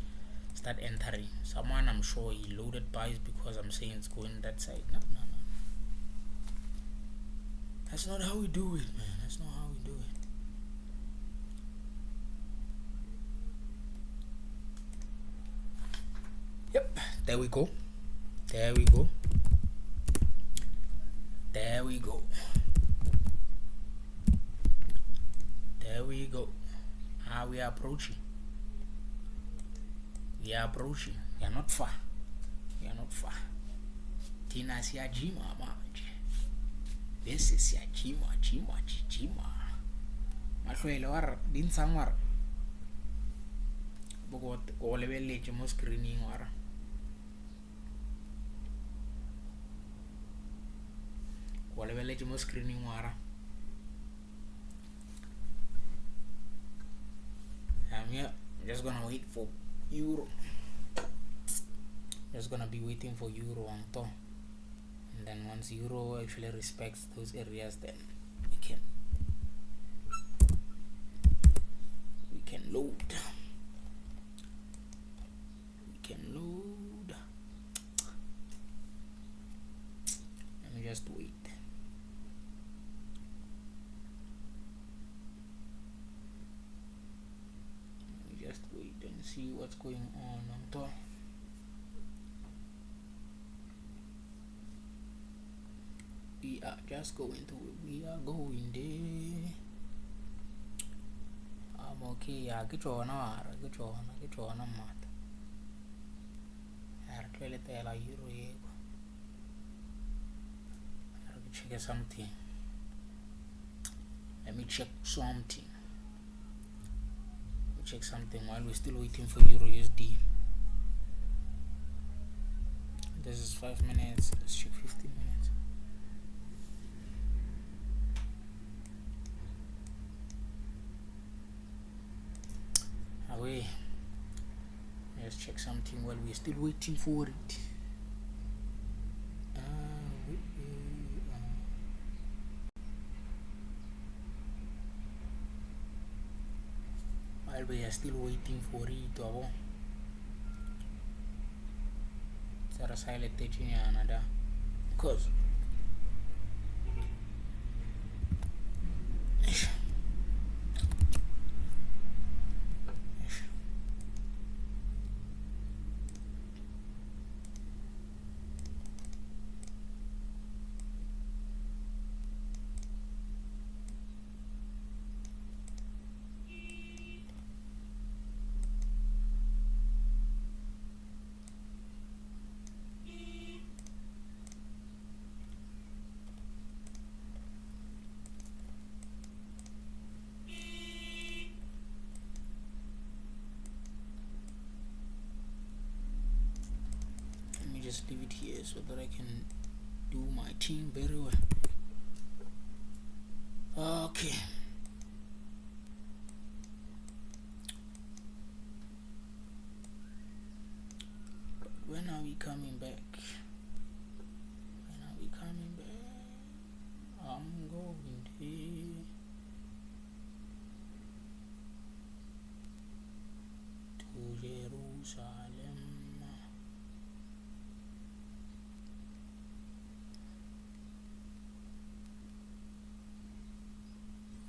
start entering. Someone, I'm sure he loaded buys because I'm saying it's going that side. No. That's not how we do it, man. That's not how we do it. Yep, there we go. There we go. There we go. There we go. We are approaching. We are approaching. We are not far. We are not far. Tina siyajima manje. This is siyajima, jima. Mahloele war dinsang war. Bogot o lebeletse mo screening war. O lebeletse mo screening war. I'm just gonna wait for euro. Just gonna be waiting for euro on top, and then once euro actually respects those areas, then we can load. Let me just wait. And see what's going on top. We are just going to it. We are going there. I'm okay. Yeah, get on mat. Check something. Let me check something. Check something while we're still waiting for Euro USD. This is 5 minutes. Let's check 15 minutes. Away. Let's check something while we're still waiting for it. While we are still waiting for it, Sarah silent teaching another cause. Just leave it here so that I can do my thing very well. Okay. But when are we coming back? I'm going there to Jerusalem.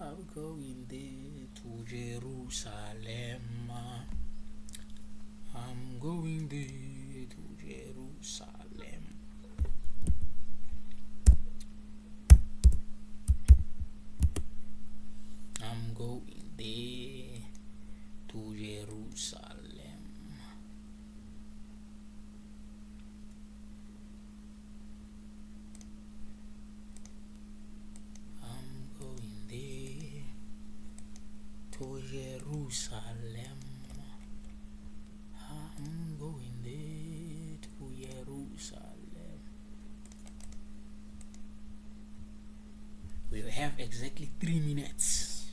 I'm going there to Jerusalem. I'm going there to Jerusalem. I'm going there to Jerusalem. I'm going there to Jerusalem. I'm going there to Jerusalem. We have exactly 3 minutes.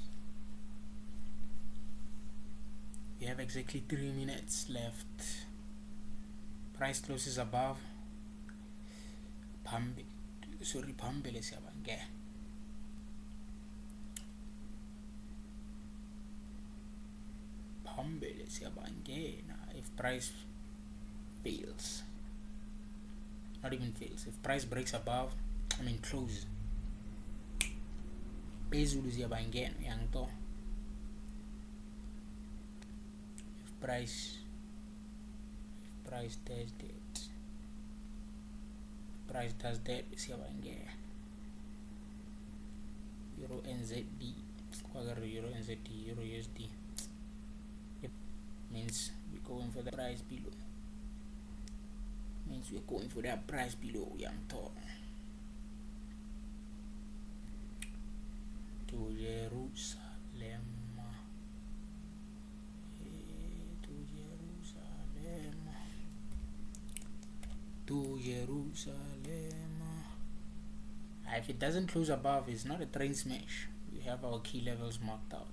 We have exactly 3 minutes left. Price closes above. Phambili siyabangena. Phambili siyabangena. If price fails, not even fails, if price breaks above, close, phezulu siyabangena uyangito. If price does that, siyabangena. Euro NZD, Euro NZD, Euro USD. It means we're going for the price below. Means we're going for that price below, young talk. To Jerusalem. To Jerusalem. If it doesn't close above, it's not a train smash. We have our key levels marked out.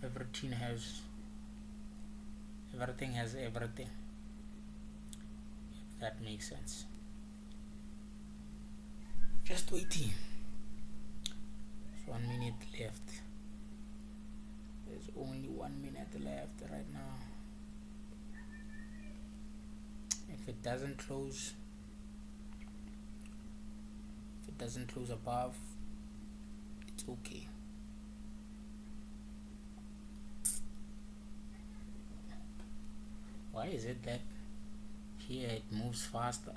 Everything has everything. If that makes sense. Just waiting. There's 1 minute left. There's only 1 minute left right now. If it doesn't close above, it's okay. Why is it that here it moves faster,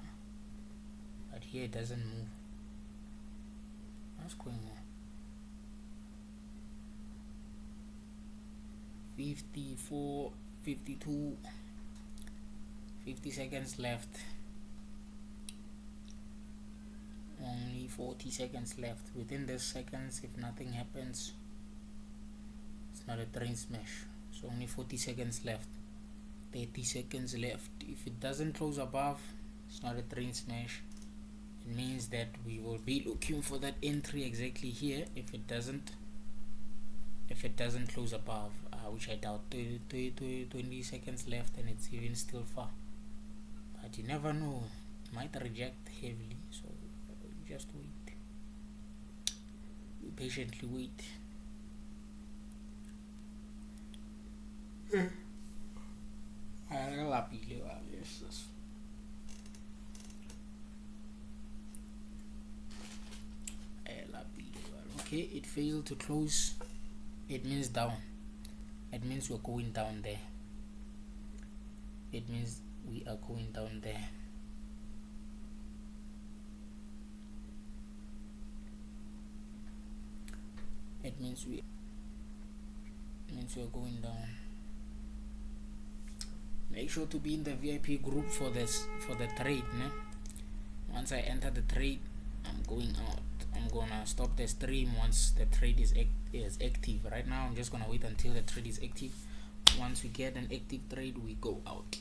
but here it doesn't move? What's going on? 54, 52, 50 seconds left. Only 40 seconds left. Within these seconds, if nothing happens, it's not a train smash. So only 40 seconds left. 30 seconds left. If it doesn't close above, it's not a train smash. It means that we will be looking for that entry exactly here. If it doesn't close above, which I doubt, 20 seconds left and it's even still far. But you never know, it might reject heavily, so just wait. We patiently wait. Okay, it failed to close. It means down. It means we're going down there. It means we are going down there. It means we're going down. Make sure to be in the VIP group for the trade. Ne? Once I enter the trade, I'm going out. I'm gonna stop the stream once the trade is active. Right now, I'm just gonna wait until the trade is active. Once we get an active trade, we go out.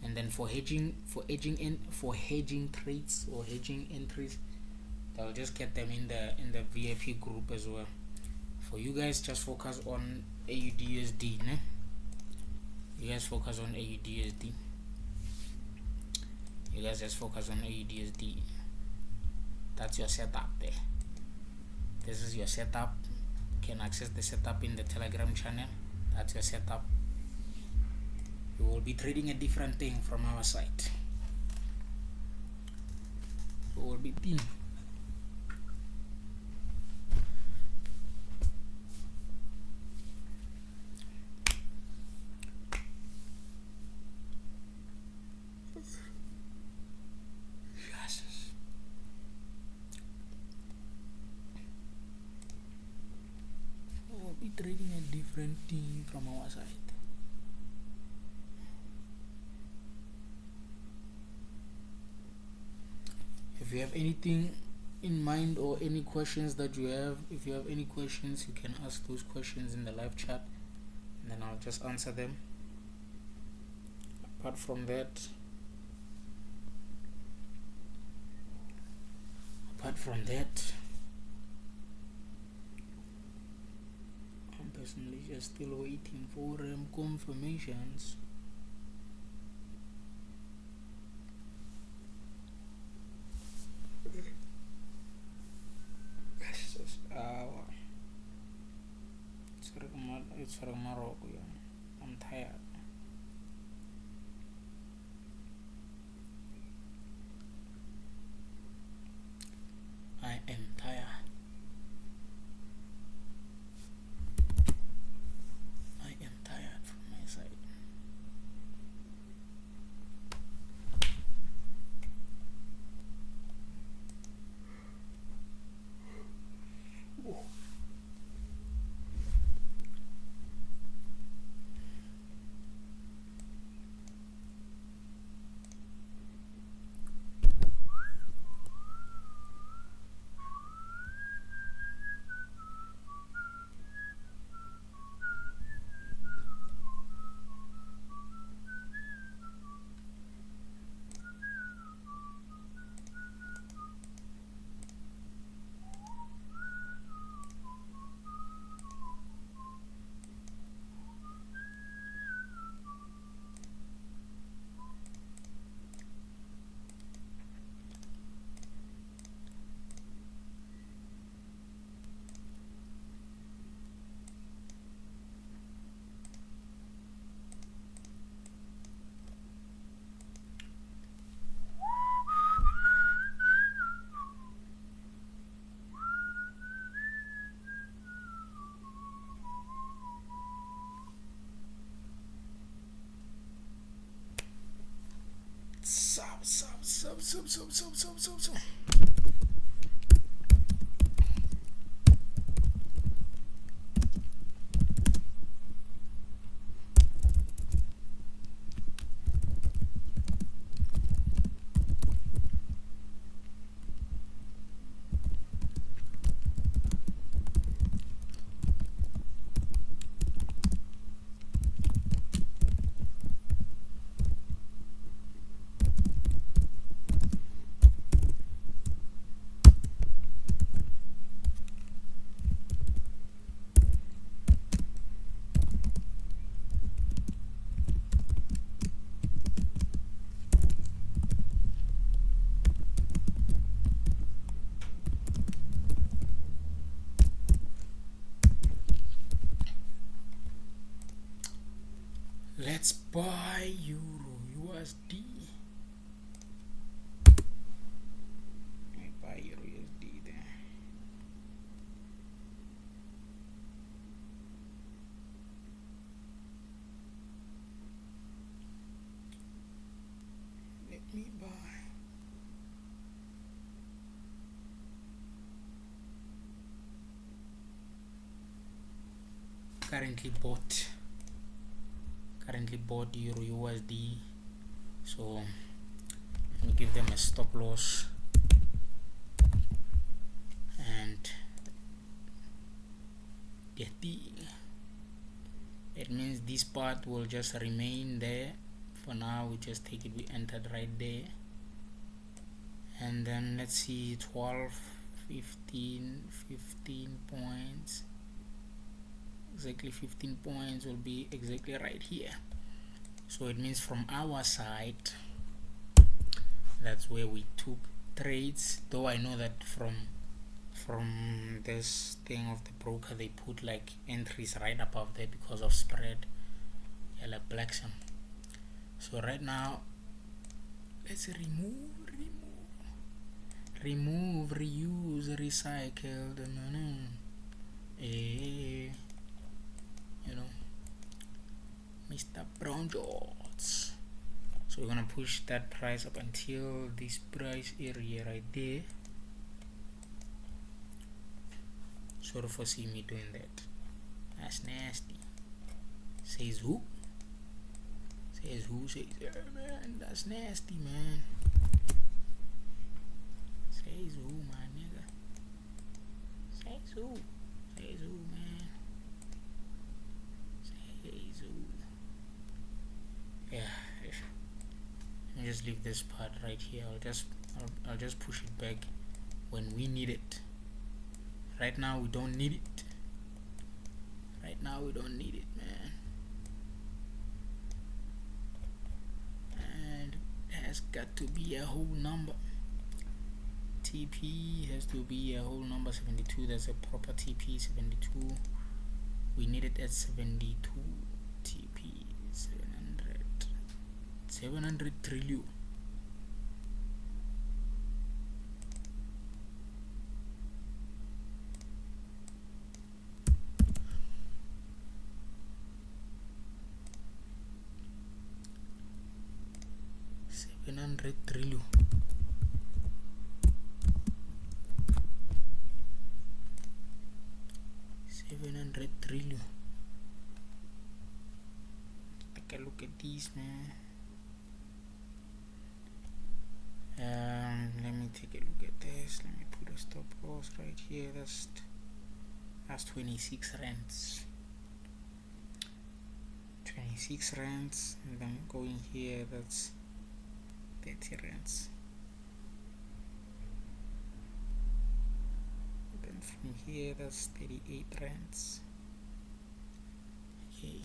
And then for hedging trades or hedging entries, I'll just get them in the VIP group as well. For you guys, just focus on AUDUSD, ne? You guys focus on AUDUSD. You guys just focus on AUDUSD. That's your setup there. This is your setup. You can access the setup in the Telegram channel. That's your setup. We will be trading a different thing from our side. We will be team. trading a different thing from our side. If you have anything in mind or any questions that you have, if you have any questions, you can ask those questions in the live chat and then I'll just answer them. Apart from that, I'm personally just still waiting for confirmations. It's from Morocco. I'm tired. I am tired. I am tired from my side. Oh. Sub. Let's buy Euro USD. I buy Euro USD there. Let me buy. Currently bought Euro USD, so I'll give them a stop loss and it means this part will just remain there for now. We just take it, we entered right there, and then let's see 12 15 points, exactly 15 points will be exactly right here. So it means from our side, that's where we took trades, though I know that from this thing of the broker they put like entries right above there because of spread, like Blackson. So right now let's remove, reuse, recycle, Mr. Brown Jones. So we're gonna push that price up until this price area right there. Sorry for seeing me doing that. That's nasty. Says who? Says who? Says man. That's nasty, man. Says who, my nigga? Says who? Says who, man? Says who? Yeah. Let me just leave this part right here. I'll just push it back when we need it. Right now we don't need it. Right now we don't need it, man. And it has got to be a whole number. TP has to be a whole number. 72. That's a proper TP. 72. We need it at 72. TP 700 trillion. Trillion. $700 trillion. Take a look at these, man. Let me take a look at this. Let me put a stop loss right here. That's 26 rands. 26 rands, and then going here, that's 30 rands. Then from here, that's 38 rands. Okay,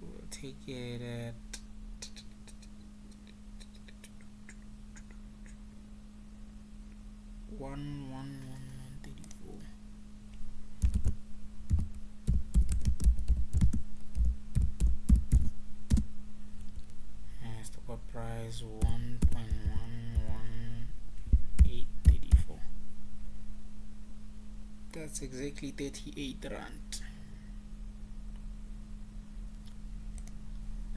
we'll take it at 134. Stop price 1.11834. That's exactly 38 rand.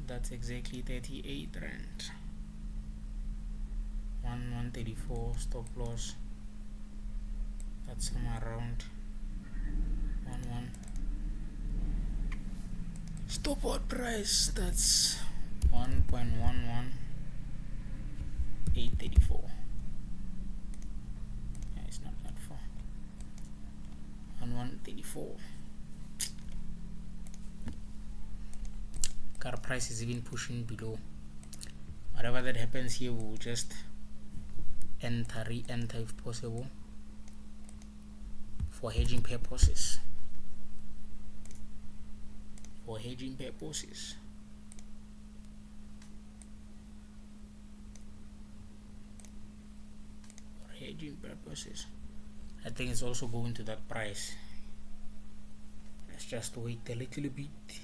That's exactly 38 rand. 134 stop loss. That's somewhere around 11. Stop out price. That's 1.11834. Yeah, it's not that far. 1134. Car price is even pushing below. Whatever that happens here, we'll just re-enter if possible for hedging purposes. For hedging purposes. Hedging purposes. I think it's also going to that price. Let's just wait a little bit.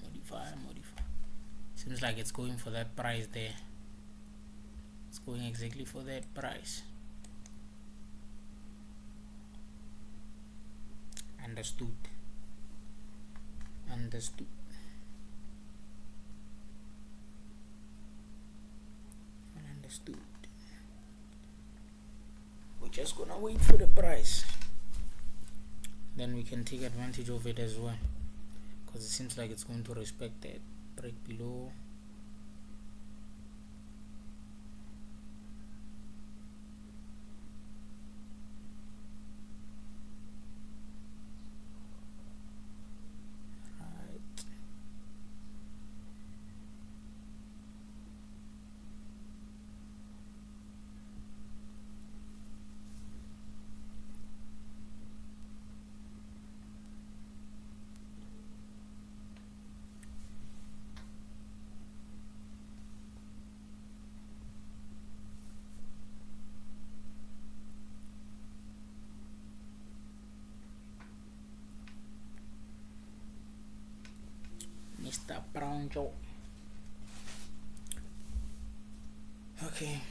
Modify. Seems like it's going for that price there. It's going exactly for that price. Understood. We're just gonna wait for the price, then we can take advantage of it as well, because it seems like it's going to respect that break below. Mr. Brown Joe. Okay.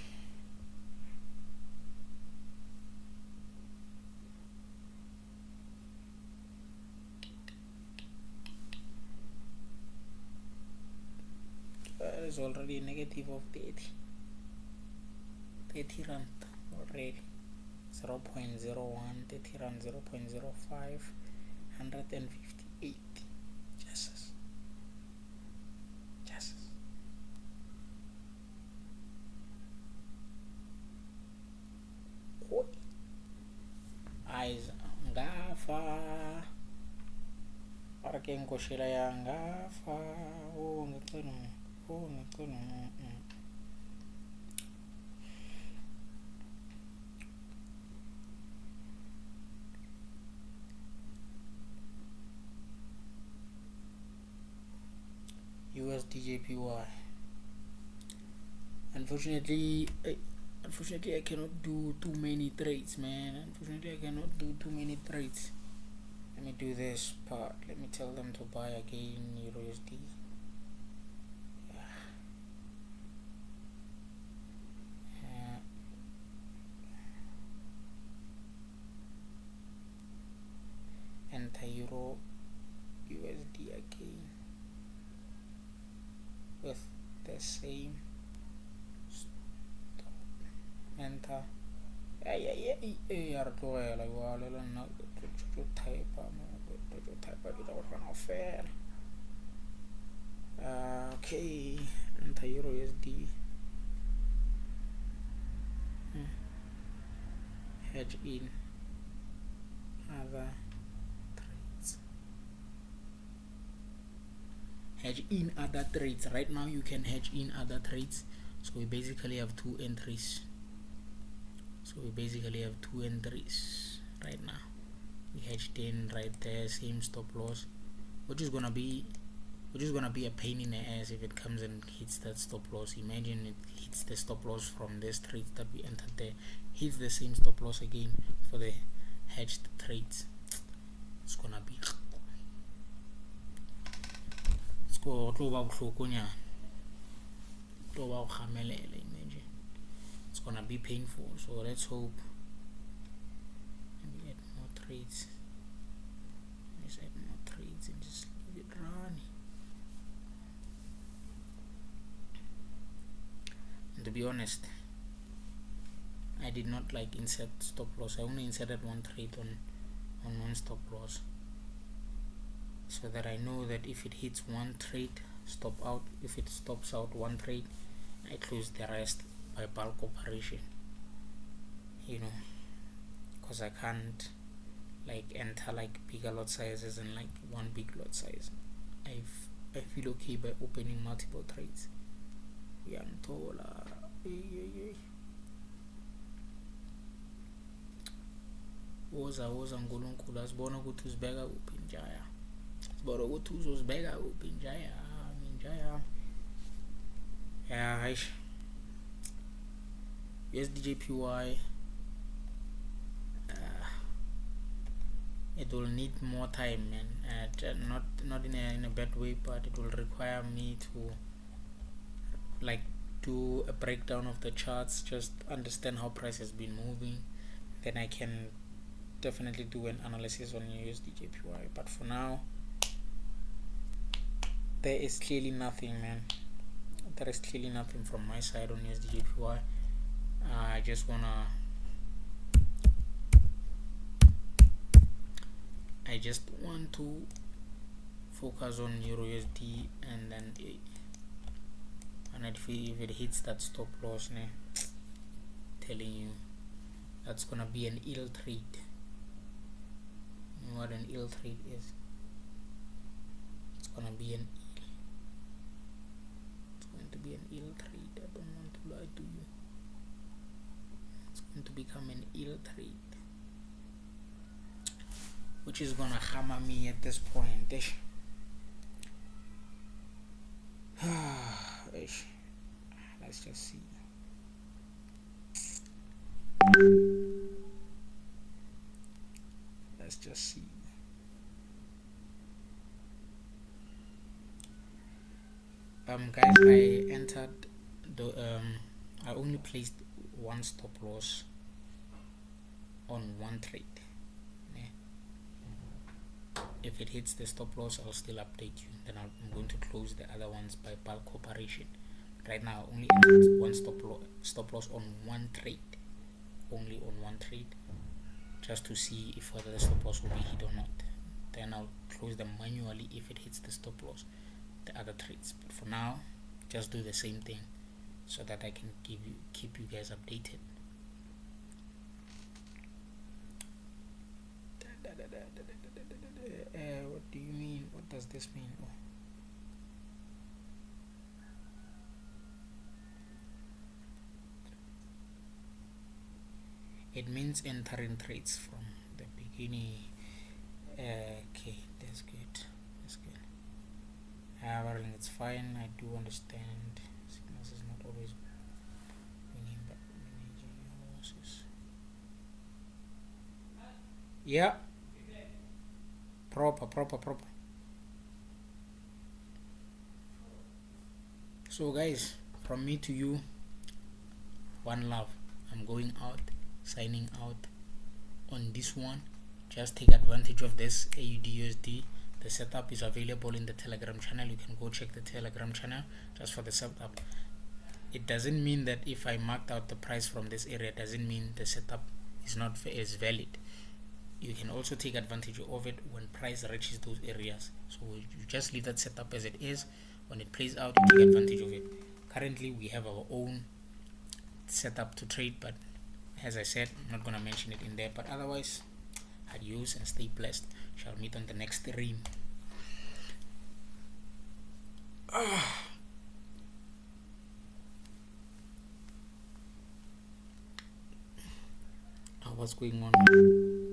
is already negative of 30 rand already. 0.01, 30 rand, 0.05, 158. Jesus. Eyes ngafa. Para que encoshela ya ngafa. Oh ngicela. USDJPY. Unfortunately, I cannot do too many trades, man. Unfortunately, I cannot do too many trades. Let me do this part. Let me tell them to buy again USD. Enter Euro USD again with the same stop. Enter. Okay, enter Euro USD. Hedge in other trades. Hedge in other trades. Right now you can hedge in other trades. So we basically have two entries. Right now. We hedged in right there, same stop loss, which is gonna be a pain in the ass if it comes and hits that stop loss. Imagine it hits the stop loss from this trade that we entered there, hits the same stop loss again for the hedged trades. It's gonna be imagine. It's gonna be painful, so let's hope. Let me add more trades. Let's add more trades and just leave it running. And to be honest, I did not insert stop loss. I only inserted one trade on one stop loss, so that I know that if it hits one trade, stop out. If it stops out one trade, I close the rest by bulk operation, because I can't enter bigger lot sizes and one big lot size. I feel okay by opening multiple trades. woza nkulunkulu asibona ukuthi uzibeka kuphi njaya, sibona ukuthi uzozibeka kuphi njaya hayi. USDJPY, it will need more time, man. Not in a bad way, but it will require me to do a breakdown of the charts, just understand how price has been moving, then I can definitely do an analysis on USDJPY. But for now, there is clearly nothing, man. There is clearly nothing from my side on USDJPY. I just want to focus on EURUSD, and then if it hits that stop loss, telling you that's gonna be an ill trade. You know what an ill trade is? It's going to be an ill trade. I don't want to lie to you. It's going to become an ill trade, which is gonna hammer me at this point. Let's just see. Guys, I entered I only placed one stop loss on one trade. If it hits the stop loss, I'll still update you. Then I'm going to close the other ones by bulk operation. right now I only entered one stop loss on one trade, only on one trade, just to see if whether the stop loss will be hit or not. Then I'll close them manually if it hits the stop loss, the other trades. But for now, just do the same thing so that I can keep you guys updated. What do you mean? What does this mean? Oh. It means entering trades from the beginning. Okay, that's good. That's good. However, it's fine. I do understand. Signals is not always winning, but managing your losses. Yeah. Proper. So guys, from me to you, one love. I'm going out, signing out on this one. Just take advantage of this AUDUSD. The setup is available in the Telegram channel. You can go check the Telegram channel just for the setup. It doesn't mean that if I marked out the price from this area, doesn't mean the setup is not valid. You can also take advantage of it when price reaches those areas. So you just leave that setup as it is. When it plays out, you take advantage of it. Currently we have our own setup to trade, but as I said, I'm not gonna mention it in there. But otherwise, adios and stay blessed. Shall meet on the next stream. What's going on?